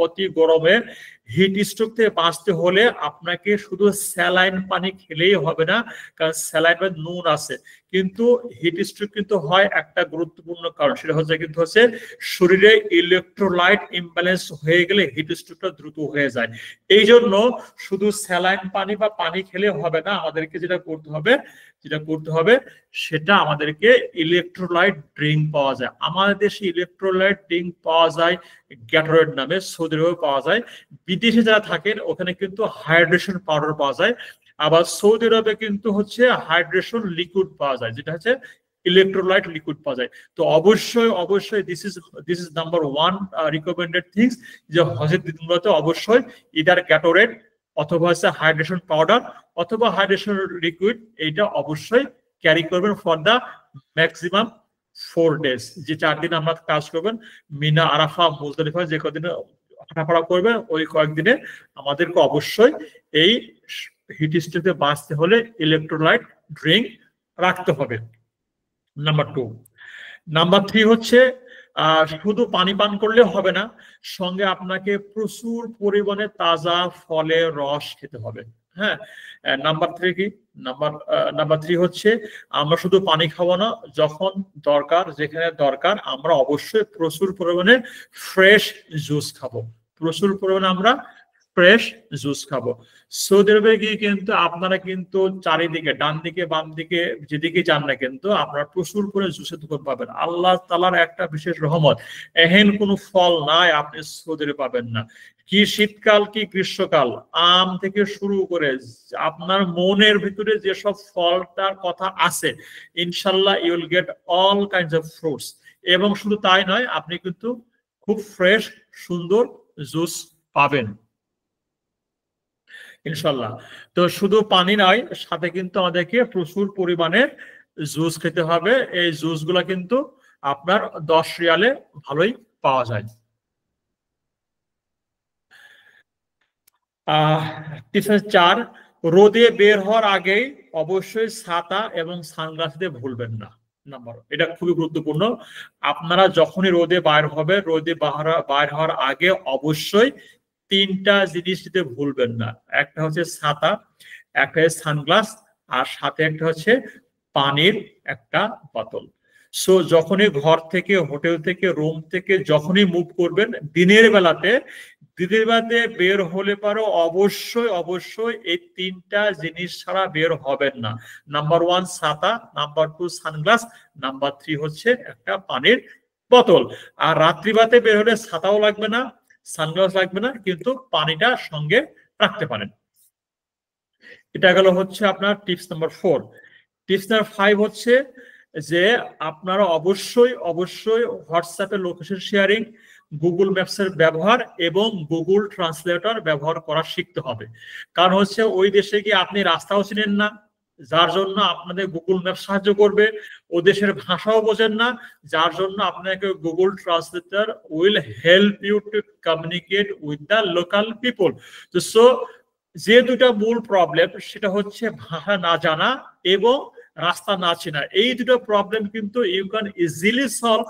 অতি গরমে হিট স্ট্রোক থেকে বাঁচতে হলে আপনাকে শুধু স্যালাইন পানি খেলেই হবে না, কারণ স্যালাইনের নুন আছে। কিন্তু হিট স্ট্রোক কিন্তু হয় একটা গুরুত্বপূর্ণ কারণ, সেটা হচ্ছে শরীরে ইলেকট্রোলাইট ইমব্যালেন্স হয়ে গেলে হিট স্ট্রোকটা দ্রুত হয়ে যায়। এই জন্য শুধু স্যালাইন পানি বা পানি খেলে হবে না, আমাদেরকে যেটা করতে হবে সেটা আমাদেরকে ইলেকট্রোলাইট ড্রিঙ্ক পাওয়া যায়। আমাদের দেশে ইলেকট্রোলাইট ড্রিঙ্ক পাওয়া যায় গ্যাটোরেড নামে, সৌদি আরবে পাওয়া যায়। বিদেশে যারা থাকেন ওখানে কিন্তু হাইড্রেশন পাউডার পাওয়া যায়। আবার সৌদি আরবে কিন্তু হচ্ছে হাইড্রেশন লিকুইড পাওয়া যায়, যেটা হচ্ছে ইলেকট্রোলাইট লিকুইড পাওয়া যায়। তো অবশ্যই this is number 1 recommended things, যে হজের দিনগুলোতে অবশ্যই ইদার গ্যাটোরেড অথবা হচ্ছে হাইড্রেশন পাউডার অথবা হাইড্রেশন লিকুইড, এইটা অবশ্যই ক্যারি করবেন ফর দা ম্যাক্সিমাম 4 days। যে 4 দিন আমরা কাজ করবেন, মিনা, আরাফা, মুজদালিফা, যে কদিন হাঁটাফাড়া করবেন, ওই কয়েকদিনে আমাদেরকে অবশ্যই এই হিট স্ট্রোকে বাঁচতে হলে ইলেকট্রোলাইট ড্রিঙ্ক রাখতে হবে। নাম্বার 2। নাম্বার 3 হচ্ছে শুধু পানি পান করলে হবে না, সঙ্গে আপনাকে প্রচুর পরিমাণে তাজা ফলের রস খেতে হবে। হ্যাঁ, নাম্বার 3 কি? নাম্বার 3 হচ্ছে আমরা শুধু পানি খাবো না, যখন দরকার, যেখানে দরকার আমরা অবশ্যই প্রচুর পরিমাণে ফ্রেশ জুস খাবো। প্রচুর পরিমাণে আমরা ফ্রেশ জুস খাবো। সৌদি আরবে গিয়ে কিন্তু আপনারা কিন্তু চারিদিকে, ডান দিকে বাম দিকে যেদিকে যান না, কিন্তু আপনারা প্রচুর করে জুসের দোকান পাবেন। আল্লাহ তাআলার একটা বিশেষ রহমত, এহেন কোনো ফল নাই আপনি সৌদি আরবে পাবেন না। কি শীতকাল কি গ্রীষ্মকাল, আম থেকে শুরু করে আপনার মনের ভিতরে যেসব ফলটার কথা আছে, ইনশাল্লাহ you will get all kinds of fruits. এবং শুধু তাই নয়, আপনি কিন্তু খুব ফ্রেশ সুন্দর জুস পাবেন ইনশাল্লাহ। তো শুধু পানি নয়, সাথে কিন্তু আমাদেরকে প্রচুর পরিমাণে জুস খেতে হবে। এই জুস গুলা কিন্তু আপনার 10 রিয়ালে ভালোই পাওয়া যায়। টিপস 4, রোদে বের হওয়ার আগেই অবশ্যই ছাতা এবং সানগ্লাস দিয়ে ভুলবেন না। নাম্বার, এটা খুবই গুরুত্বপূর্ণ। আপনারা যখনই রোদে বাইর হবে, রোদে বাইর হওয়ার আগে অবশ্যই 3টা জিনিস দিতে ভুলবেন না। একটা হচ্ছে ছাতা, একটা হচ্ছে সানগ্লাস, আর সাথে একটা হচ্ছে পানির একটা বোতল। সো যখনই ঘর থেকে, হোটেল থেকে, রুম থেকে যখনই মুভ করবেন দিনের বেলাতে বের হলে পারো অবশ্যই অবশ্যই এই 3টা জিনিস ছাড়া বের হবেন না। নাম্বার 1 ছাতা, নাম্বার 2 সানগ্লাস, নাম্বার 3 হচ্ছে একটা পানির বোতল। আর রাত্রিবাতে বের হলে ছাতাও লাগবে না, সানগ্লাস লাগবে না, কিন্তু পানিটা সঙ্গে রাখতে পারেন। এটা গেল হচ্ছে আপনার টিপস নাম্বার 4। টিপস নাম্বার 5 হচ্ছে যে আপনারা অবশ্যই অবশ্যই হোয়াটসঅ্যাপে লোকেশন শেয়ারিং, গুগল ম্যাপসের ব্যবহার এবং গুগল ট্রান্সলেটর ব্যবহার করা শিখতে হবে। কারণ হচ্ছে ওই দেশে গিয়ে আপনি রাস্তাও চিনেন না, যার জন্য আপনাদের গুগল ম্যাপ সাহায্য করবে। ও দেশের ভাষাও বোঝেন না, যার জন্য আপনাকে Google translator will help you to communicate with the local people. তো সো যে দুটা মূল প্রবলেম, সেটা হচ্ছে ভাষা না জানা এবং রাস্তা না চেনা। এই দুটো প্রবলেম কিন্তু ইউ ক্যান ইজিলি সলভ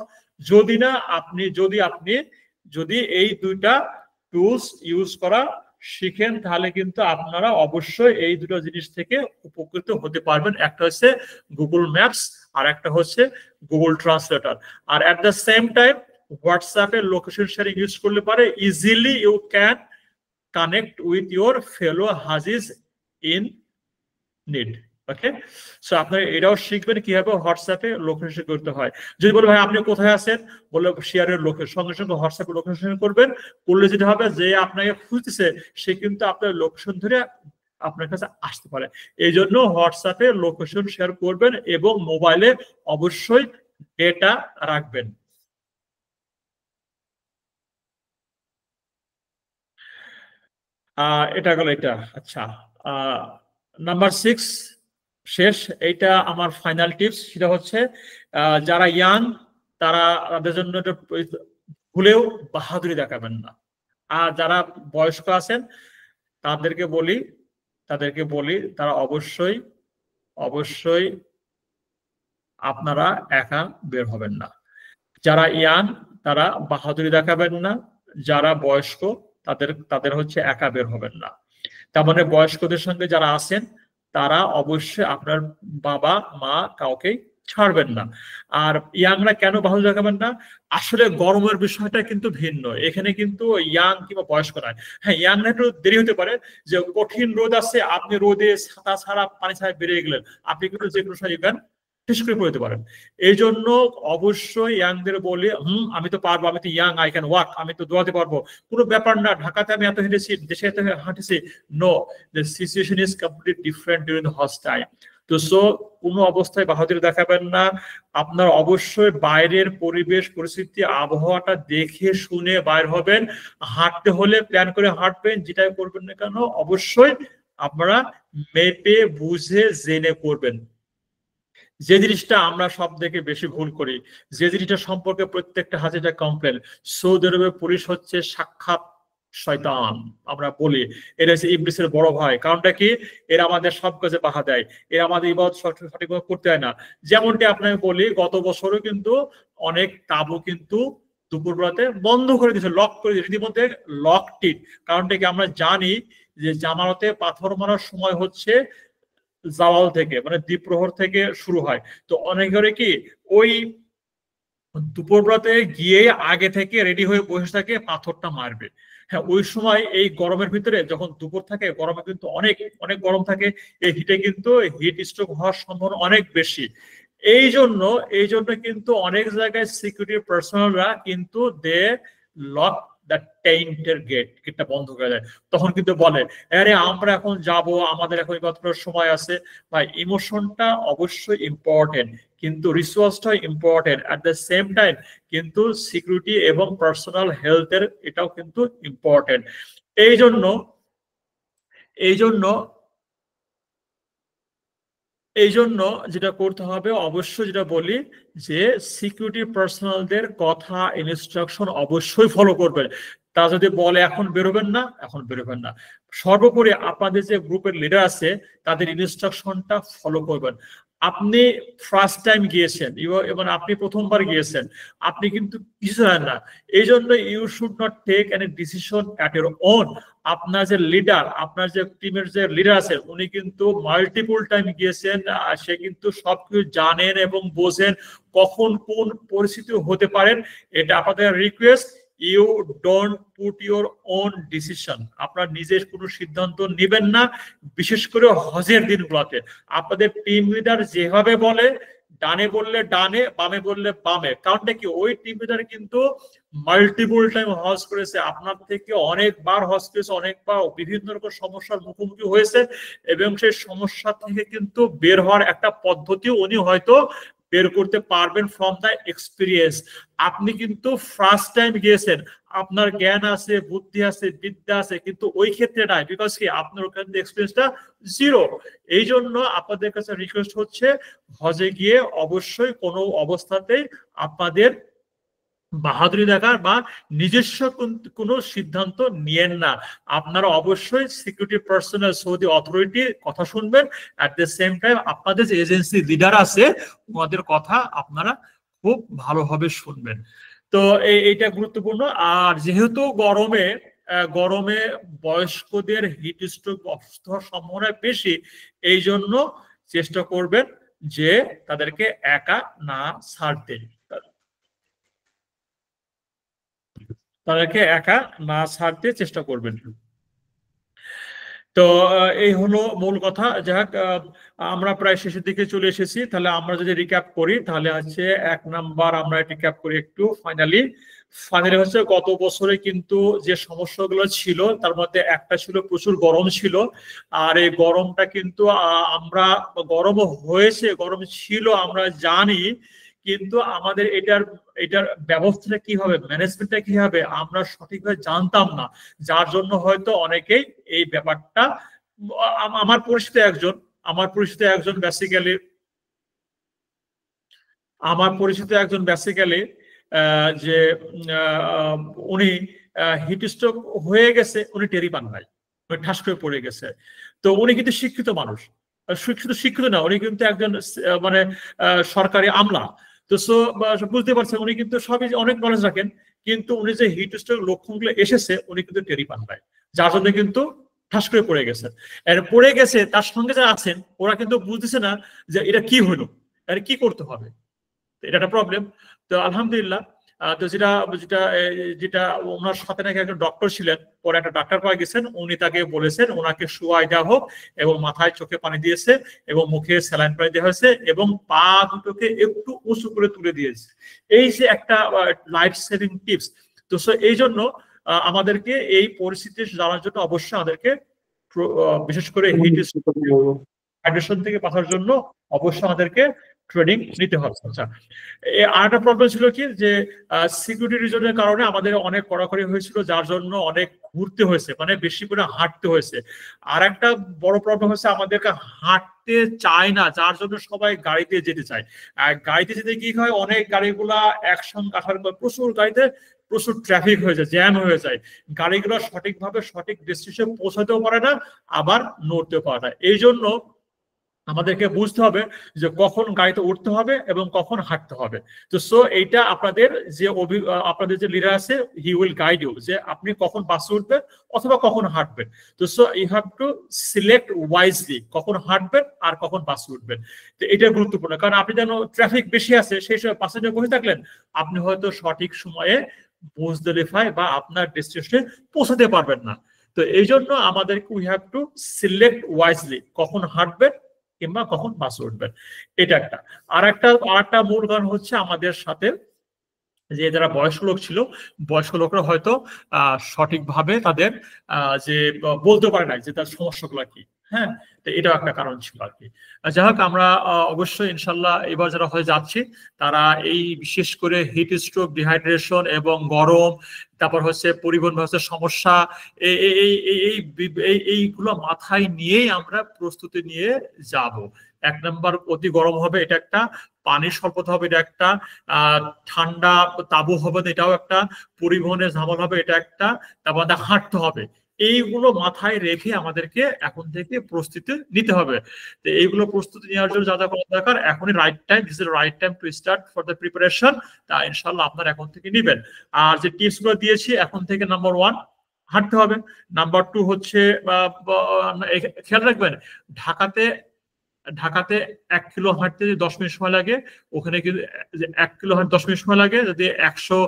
যদি এই দুইটা টুলস ইউজ করা শিখেন, তাহলে কিন্তু আপনারা অবশ্যই এই দুটো জিনিস থেকে উপকৃত হতে পারবেন। একটা হচ্ছে গুগল ম্যাপস, আর একটা হচ্ছে গুগল ট্রান্সলেটর। আর এট দ্য সেম টাইম হোয়াটসঅ্যাপে লোকেশন শেয়ারিং ইউজ করলে পারে easily you can connect with your fellow হাজিজ ইন নিড। ওকে, সো আপনারা এটাও শিখবেন কিভাবে হোয়াটসঅ্যাপে লোকেশন করতে হয়। যদি বলে ভাই আপনি কোথায় আছেন, বলে শেয়ারের লোকেশন, সঙ্গে সঙ্গে হোয়াটসঅ্যাপে লোকেশন করবেন। করলে যেটা হবে, যে আপনাকে খুঁজতেছে সে কিন্তু আপনার লোকেশন ধরে আপনার কাছে আসতে পারে। এই জন্য হোয়াটসঅ্যাপে লোকেশন শেয়ার করবেন এবং মোবাইলে অবশ্যই ডেটা রাখবেন। এটা গেল এটা। আচ্ছা, নাম্বার 6 শেষ, এইটা আমার ফাইনাল টিপস। সেটা হচ্ছে যারা ইয়াং তাদের জন্য ভুলেও বাহাদুরি দেখাবেন না। আর যারা বয়স্ক আছেন তাদেরকে বলি তারা অবশ্যই অবশ্যই আপনারা একা বের হবেন না। যারা ইয়াং তারা বাহাদুরি দেখাবেন না, যারা বয়স্ক তাদের হচ্ছে একা বের হবেন না। তার মানে বয়স্কদের সঙ্গে যারা আছেন তারা অবশ্যই আপনার বাবা মা কাউকে ছাড়বেন না। আর ইয়াংরা কেন বাহাদুরি দেখাবেন না, আসলে গরমের বিষয়টা কিন্তু ভিন্ন। এখানে কিন্তু ইয়াং কিংবা বয়স্ক নয়। হ্যাঁ, ইয়াংরা একটু দেরি হতে পারে, যে কঠিন রোদ আছে, আপনি রোদে ছাতা ছাড়া পানি ছাড়া বেরিয়ে গেলেন, আপনি কিন্তু যে কোনো সময় শেষ করে পড়তে পারেন। এই জন্য অবশ্যই ইয়াংদের বলি, আমি তো পারবো, আমি তো ইয়াং, আই ক্যান ওয়াক, আমি তো দৌড়াতে পারবো, কোনো ব্যাপার না, ঢাকাতে আমি এত হেঁটেছি, দেশে এত হাঁটেছি। No, the situation is complete different during the hot time. তো সো কোনো অবস্থায় বাহাদুরি দেখাবেন না। আপনার অবশ্যই বাইরের পরিবেশ পরিস্থিতি আবহাওয়াটা দেখে শুনে বাইর হবেন। হাঁটতে হলে প্ল্যান করে হাঁটবেন, যেটাই করবেন না কেন অবশ্যই আপনারা মেপে বুঝে জেনে করবেন। যে জিনিসটা আমরা সব থেকে বেশি ভুল করি, যে জিনিসটা সম্পর্কে প্রত্যেকটা হাজিরা কমপ্লেন, সৌদি আরবের পুলিশ হচ্ছে সাক্ষাৎ শয়তান আমরা বলি, এটা হচ্ছে ইবলিসের বড় ভাই। কারণটা কি? এরা আমাদের সব কাজে বাধা দেয়, এরা আমাদের ইবাদত সঠিকভাবে করতে হয় না। যেমনটি আপনাকে বলি, গত বছরও কিন্তু অনেক তাবু কিন্তু দুপুরবেলাতে বন্ধ করে দিয়েছে, লক করে দিয়েছে, রীতিমধ্যে লকটিড। কারণটা কি? আমরা জানি যে জামালতে পাথর মারার সময় হচ্ছে জাওয়াল থেকে, মানে দ্বীপ্রহর থেকে শুরু হয়। তো অনেকের কি ওই দুপুরবেলাতে গিয়ে আগে থেকে রেডি হয়ে বসে থাকে পাথরটা মারবে। হ্যাঁ, ওই সময় এই গরমের ভিতরে যখন দুপুর থাকে, গরমে কিন্তু অনেক অনেক গরম থাকে, এই হিটে কিন্তু হিট স্ট্রোক হওয়ার সম্ভাবনা অনেক বেশি। এই জন্য কিন্তু অনেক জায়গায় সিকিউরিটি পার্সোনালরা কিন্তু দে লক দ্য টেন্টের গেটটা বন্ধ করে দেয়। তখন কিন্তু বলে, আরে আমরা এখন যাব, আমাদের এখন কতটা সময় আছে। ভাই, ইমোশনটা অবশ্যই ইম্পর্টেন্ট, কিন্তু রিসোর্সটা important at the same time. কিন্তু সিকিউরিটি এবং পার্সোনাল হেলথের এটাও কিন্তু ইম্পর্টেন্ট। এই জন্য এই জন্য এই জন্য যেটা করতে হবে, অবশ্যই যেটা বলি যে সিকিউরিটি পার্সোনালদের কথা ইনস্ট্রাকশন অবশ্যই ফলো করবেন। তা যদি বলে এখন বেরোবেন না, এখন বেরোবেন না। সর্বোপরি আপনাদের যে গ্রুপের লিডার আছে তাদের ইনস্ট্রাকশনটা ফলো করবেন। আপনি ফার্স্ট টাইম গিয়েছেন এবং আপনি প্রথমবার গিয়েছেন, আপনি কিন্তু কিছু জানেন না। এই জন্য you should not take any decision at your own. আপনার যে লিডার, আপনার যে টিমের যে লিডার আছেন, উনি কিন্তু মাল্টিপল টাইম গিয়েছেন, সে কিন্তু সবকিছু জানেন এবং বোঝেন কখন কোন পরিস্থিতি হতে পারেন। এটা আপনাদের request, you don't put your own decision. আপনার নিজের কোনো সিদ্ধান্ত নেবেন না, বিশেষ করে হজের দিনগুলোতে। আপনাদের টিম লিডার যেভাবে বলে, ডানে বললে ডানে, বামে বললে বামে। কারণটা কি? ওই টিম লিডার কিন্তু মাল্টিপল টাইম হজ করেছে, আপনার থেকে অনেকবার হজ করেছে, অনেকবার বিভিন্ন রকম সমস্যার মুখোমুখি হয়েছে, এবং সেই সমস্যা থেকে কিন্তু বের হওয়ার একটা পদ্ধতি উনি হয়তো বের করতে পারবেন ফ্রম দ্য এক্সপিরিয়েন্স। আপনি কিন্তু ফার্স্ট টাইম গিয়েছেন, আপনার জ্ঞান আছে, বুদ্ধি আছে, বিদ্যা আছে, কিন্তু ওই ক্ষেত্রে নাই, বিকজ কি আপনার ওখানে এক্সপিরিয়েন্সটা জিরো। এই জন্য আপনাদের কাছে রিকোয়েস্ট হচ্ছে, হজে গিয়ে অবশ্যই কোনো অবস্থাতেই আপনাদের বাহাদুরি দেখার বা নিজস্ব কোনো সিদ্ধান্ত নিয়েন না। আপনারা অবশ্যই সিকিউরিটি পার্সোনাল সৌদি অথরিটির কথা শুনবেন, অ্যাট দ্য সেম টাইম আপনাদের যে এজেন্সি লিডার আছে ওনাদের কথা আপনারা খুব ভালোভাবে শুনবেন। তো এইটা গুরুত্বপূর্ণ। আর যেহেতু গরমে বয়স্কদের হিট স্ট্রোক হওয়ার সম্ভাবনা বেশি, এই জন্য চেষ্টা করবেন যে তাদেরকে একা না ছাড়তে, চেষ্টা করবেন। তো এই হলো মূল কথা। যাক, আমরা প্রায় শেষের দিকে চলে এসেছি। তাহলে আমরা যদি রিক্যাপ করি, তাহলে হচ্ছে 1 নাম্বার আমরা রিক্যাপ করি একটু। ফাইনালি হচ্ছে গত বছরে কিন্তু যে সমস্যাগুলো ছিল তার মধ্যে একটা ছিল প্রচুর গরম ছিল। আর এই গরমটা কিন্তু আমরা গরম হয়েছে, গরম ছিল আমরা জানি, কিন্তু আমাদের এটার ব্যবস্থাটা কি হবে, ম্যানেজমেন্টটা কি হবে, আমরা সঠিকভাবে জানতাম না। যার জন্য হয়তো অনেকেই এই ব্যাপারটা, আমার পরিচিত একজন বেসিক্যালি যে উনি হিট স্ট্রোক হয়ে গেছে, উনি টেরি পান নাই, উনি ঠাস করে পড়ে গেছে। তো উনি কিন্তু শিক্ষিত মানুষ, শিক্ষিত না, উনি কিন্তু একজন মানে সরকারি আমলা। তো বুঝতে পারছেন, উনি কিন্তু সবই অনেক নলেজ রাখেন, কিন্তু উনি যে হিট স্ট্রোক লক্ষণগুলো এসেছে উনি কিন্তু টেরি পান নাই, যার জন্য কিন্তু ঠাস করে পড়ে গেছে। পড়ে গেছে, তার সঙ্গে যারা আছেন ওরা কিন্তু বুঝতেছে না যে এটা কি হলো, এটা কি করতে হবে। এটা একটা প্রবলেম। তো আলহামদুলিল্লাহ, তো যেটা যেটা যেটা ওনার সাথে নাকি একজন ডক্টর ছিলেন, পরে একটা ডাক্তার পাওয়া গেছেন, উনি তাকে বলেছেন ওনাকে শোয়াই দেওয়া হোক, এবং মাথায় চোখে পানি দিয়েছে এবং মুখে স্যালাইন পানি দেওয়া হয়েছে এবং পা দুটোকে একটু উঁচু করে তুলে দিয়েছে। এই যে একটা লাইফ সেভিং টিপস। তো এই জন্য আমাদেরকে এই পরিস্থিতি জানার জন্য অবশ্যই আমাদেরকে বিশেষ করে হিট হাইড্রেশন থেকে বাঁচার জন্য অবশ্যই আমাদেরকে ট্রেনিং নিতে হবে। আচ্ছা, আরেকটা প্রবলেম ছিল কি, যে সিকিউরিটি রিজনের কারণে আমাদের অনেক কড়াকড়ি হয়েছিল, যার জন্য অনেক ঘুরতে হয়েছে, মানে বেশি করে হাঁটতে হয়েছে। আর একটা বড় প্রবলেম হচ্ছে আমাদেরকে হাঁটতে চায় না, যার জন্য সবাই গাড়িতে যেতে চায়। আর গাড়িতে যেতে কি হয়, অনেক গাড়িগুলা একসঙ্গে আসার পর প্রচুর গাড়িতে প্রচুর ট্রাফিক হয়ে যায়, জ্যাম হয়ে যায়, গাড়িগুলো সঠিকভাবে সঠিক ডেস্টিনেশনে পৌঁছাতেও পারে না, আবার নড়তেও পারে না। এই জন্য আমাদেরকে বুঝতে হবে যে কখন গাড়িতে উঠতে হবে এবং কখন হাঁটতে হবে। তো সো এইটা আপনাদের যে আপনাদের যে লিডার আছে, হি উইল গাইড ইউ যে আপনি কখন বাসে উঠবেন অথবা কখন হাঁটবেন। তো so you have to select wisely কখন হাঁটবেন আর কখন বাসে উঠবেন। তো এটা গুরুত্বপূর্ণ, কারণ আপনি যেন ট্রাফিক বেশি আছে সেই সময় বাসে নিয়ে বসে থাকলেন, আপনি হয়তো সঠিক সময়ে মুজদালিফায় বা আপনার ডেস্টিনেশনে পৌঁছাতে পারবেন না। তো এই জন্য আমাদেরকে we have to select wisely কখন হাঁটবেন কিংবা কখন বাসে উঠবেন। এটা একটা। আর একটা মূল কারণ হচ্ছে আমাদের সাথে যে যারা বয়স্ক লোক ছিল, বয়স্ক লোকরা হয়তো সঠিকভাবে তাদের যে বলতে পারে না যে তার সমস্যাগুলো কি। হ্যাঁ, তো এটাও একটা কারণ ছিল আর কি। যাই হোক, আমরা অবশ্যই ইনশাল্লাহ এবার যারা হয়ে যাচ্ছি তারা এই বিশেষ করে হিট স্ট্রোক, ডিহাইড্রেশন এবং গরম, তারপর হচ্ছে পরিবহন ব্যবস্থার সমস্যা, এইগুলো মাথায় নিয়েই আমরা প্রস্তুতি নিয়ে যাব। 1 নম্বর, অতি গরম হবে, এটা একটা। পানির স্বল্পতা হবে, এটা একটা। ঠান্ডা তাবু হবে, এটাও একটা। পরিবহনের ঝামেলা হবে, এটা একটা। তারপর হাঁটতে হবে। এইগুলো মাথায় রেখে আমাদেরকে এখন থেকে প্রস্তুতি নিতে হবে। তো এইগুলো প্রস্তুতি নেওয়ার জন্য যা যা করা দরকার, এখনই right time, this is right time to start for the preparation. তা ইনশাল্লাহ আপনারা এখন থেকে নিবেন। আর যে টিপস গুলো দিয়েছি, এখন থেকে নাম্বার 1 হাঁটতে হবে। নাম্বার 2 হচ্ছে খেয়াল রাখবেন, ঢাকাতে 1 কিলো হাঁটতে যদি 10 মিনিট সময় লাগে, ওখানে কিন্তু 1 কিলো হাঁটতে 10 মিনিট সময় লাগে, যদি 100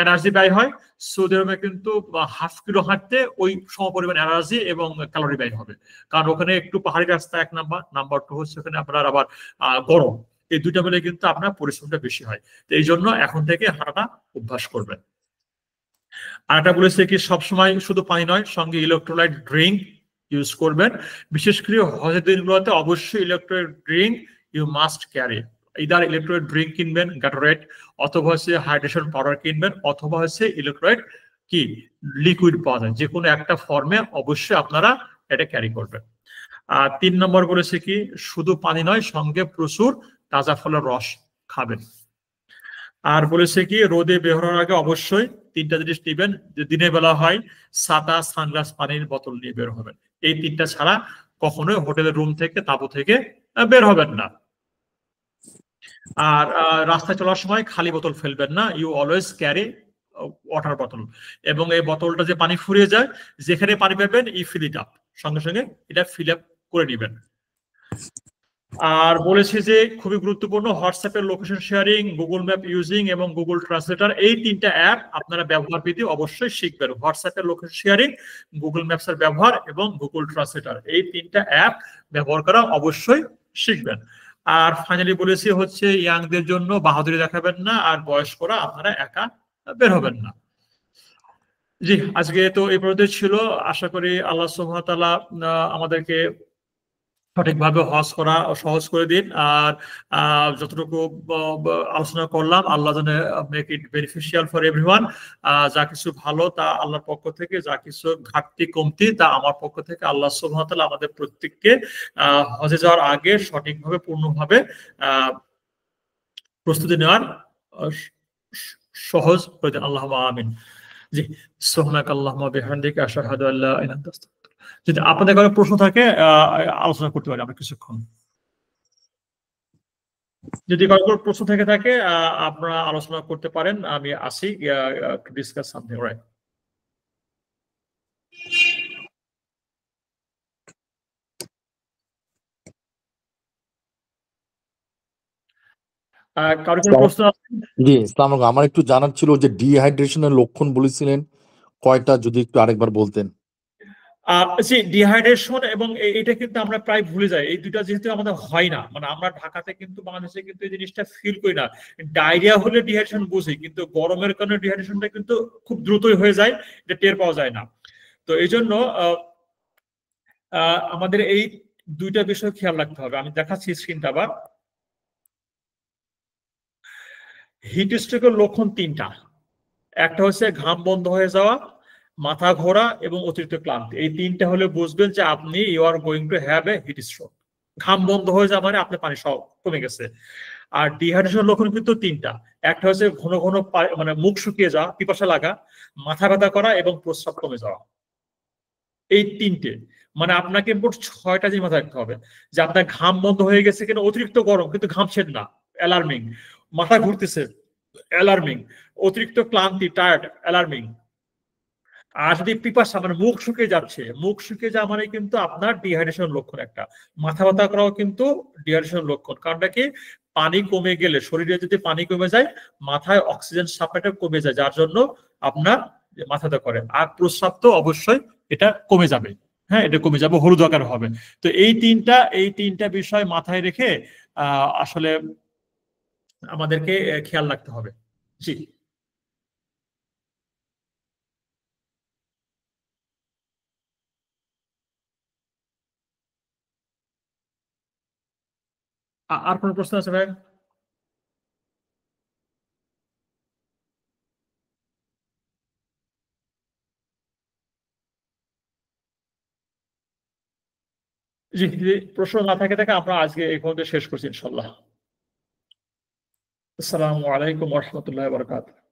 এনার্জি ব্যয় হয়, সৌদি আরবে কিন্তু 1/2 কিলো হাঁটতে ওই সমপরিমাণ এনার্জি এবং ক্যালোরি ব্যয় হবে। কারণ ওখানে একটু পাহাড়ি রাস্তা, 1 নাম্বার। নাম্বার 2 হচ্ছে ওখানে আপনার আবার গরম। এই দুইটা মিলে কিন্তু আপনার পরিশ্রমটা বেশি হয়। তো এই জন্য এখন থেকে হাঁটাটা অভ্যাস করবেন। আর একটা বলেছে কি, সবসময় শুধু পানি নয়, সঙ্গে ইলেকট্রোলাইট ড্রিঙ্ক ইউজ করবেন। বিশেষ করে হজের দিনগুলোতে অবশ্যই electrolyte drink you must carry. Either electrolyte drink কিনবেন, গ্যাটোরেট, অথবা হচ্ছে হাইড্রেশন পাউডার কিনবেন, অথবা হচ্ছে ইলেকট্রোলাইট কি লিকুইড পাওয়া যায়, যে কোনো একটা ফর্মে অবশ্যই আপনারা এটা ক্যারি করবেন। আর 3 নম্বর বলেছে কি, শুধু পানি নয়, সঙ্গে প্রচুর তাজা ফলের রস খাবেন। আর বলেছে কি, রোদে বের হওয়ার আগে অবশ্যই 3টা জিনিস নেবেন। দিনের বেলা হয় ছাতা, সানগ্লাস, পানির বোতল নিয়ে বের হবেন। এই 3টা ছাড়া কখনোই হোটেলের রুম থেকে, তাঁবু থেকে বের হবেন না। আর রাস্তায় চলার সময় খালি বোতল ফেলবেন না, ইউ অলওয়েজ ক্যারি ওয়াটার বোতল। এবং এই বোতলটা যে পানি ফুরিয়ে যায়, যেখানে পানি পাবেন ই ফিল ইট আপ, সঙ্গে সঙ্গে এটা ফিল আপ করে নেবেন। আর বলেছি যে খুবই গুরুত্বপূর্ণ, হোয়াটসঅ্যাপের location sharing, Google map using এবং গুগল ট্রান্সলেটর, এই 3টা অ্যাপ আপনারা ব্যবহার বিধি অবশ্যই শিখবেন। হোয়াটসঅ্যাপের লোকেশন শেয়ারিং, গুগল ম্যাপস এর ব্যবহার এবং গুগল ট্রান্সলেটর, এই 3টা অ্যাপ ব্যবহার করা অবশ্যই শিখবেন। আর ফাইনালি বলেছি হচ্ছে, ইয়াংদের জন্য বাহাদুরি দেখাবেন না, আর বয়স্করা আপনারা একা বের হবেন না। জি, আজকে তো এই পর্যন্ত ছিল। আশা করি আল্লাহ সুবহানাহু ওয়া তাআলা আমাদেরকে সঠিকভাবে হজ করা সহজ করে দিন। আর যতটুকু আলোচনা করলাম, আল্লাহ যেন make it beneficial for everyone. যা কিছু ভালো তা আল্লাহর পক্ষ থেকে, যা কিছু ঘাটতি কমতি তা আমার পক্ষ থেকে। আল্লাহ সুবহানাহু ওয়া তাআলা আমাদের প্রত্যেককে হজে যাওয়ার আগে সঠিকভাবে, পূর্ণভাবে প্রস্তুতি নেওয়ার সহজ করে দেন। আল্লাহুম্মা আমিন। জি, সুবহানাকাল্লাহুম্মা বিহামদিকা আশহাদু আল্লা ইলাহা ইল্লা আনতা আস্তাগফিরুকা। যদি আপনাদের কারো প্রশ্ন থাকে আলোচনা করতে পারি আমরা কিছুক্ষণ। যদি কারো কোনো প্রশ্ন থেকে থাকে আপনারা আলোচনা করতে পারেন, আমি আসি টু ডিসকাস সামথিং, রাইট? কারো কোনো প্রশ্ন আছে? জি, আসসালামু আলাইকুম। আমার একটু জানার ছিল যে ডিহাইড্রেশনের লক্ষণ বলেছিলেন কয়টা, যদি একটু আরেকবার বলতেন। জি, ডিহাইড্রেশন এবং এটা কিন্তু আমরা প্রায় ভুলে যাই। এই দুটা যেহেতু আমাদের হয় না, মানে আমরা ঢাকাতে কিন্তু, বাংলাদেশে কিন্তু এই জিনিসটা ফিল করি না। ডায়রিয়া হলে ডিহাইড্রেশন বুঝি, কিন্তু গরমের কারণে ডিহাইড্রেশনটা কিন্তু খুব দ্রুতই হয়ে যায়, এটা টের পাওয়া যায় না। তো এই জন্য আমাদের এই 2টা বিষয় খেয়াল রাখতে হবে। আমি দেখাচ্ছি স্ক্রিনটা আবার। হিট স্ট্রোকের লক্ষণ 3টা। একটা হচ্ছে ঘাম বন্ধ হয়ে যাওয়া, মাথা ঘোরা এবং অতিরিক্ত ক্লান্তি। এই 3টা হলে বুঝবেন যে আপনি you are going to have a heat stroke. ঘাম বন্ধ হয়ে যাওয়া মানে আপনার পানি সব কমে গেছে। আর ডিহাইড্রেশন লক্ষণ কিন্তু তিনটা। একটা হচ্ছে ঘন ঘন মানে মুখ শুকিয়ে যাওয়া, পিপাসা লাগা, মাথা ব্যথা করা এবং প্রস্রাব কমে যাওয়া। এই তিনটে, মানে আপনাকে মোট 6টা জিনিস মাথায় রাখতে হবে। যে আপনার ঘাম বন্ধ হয়ে গেছে কিনা, অতিরিক্ত গরম কিন্তু ঘামছেন না, অ্যালার্মিং। মাথা ঘুরতেছে, অ্যালার্মিং। অতিরিক্ত ক্লান্তি, টায়ার্ড, অ্যালার্মিং। আর যদি পিপাসা মানে মুখ শুকিয়ে যাচ্ছে, মুখ শুকিয়ে যাওয়া মানে কিন্তু আপনার ডিহাইড্রেশন লক্ষণ একটা। মাথা ব্যথা করাও কিন্তু ডিহাইড্রেশন লক্ষণ। কারণটা কি, পানি কমে গেলে, শরীরে যদি পানি কমে যায়, মাথায় অক্সিজেন সাপ্লাইটা কমে যায়, যার জন্য আপনার মাথা ব্যথা করে। আর প্রস্রাব তো অবশ্যই এটা কমে যাবে, হ্যাঁ এটা কমে যাবে, হলুদ আকার হবে। তো এই তিনটা বিষয় মাথায় রেখে আসলে আমাদেরকে খেয়াল রাখতে হবে। জি, আর কোনো প্রশ্ন আছে ভাই? জি, যদি প্রশ্ন না থাকে আমরা আজকে এই পর্যন্ত শেষ করছি ইনশাল্লাহ। আসসালামু আলাইকুম ওয়া রাহমাতুল্লাহি ওয়া বারাকাতুহু।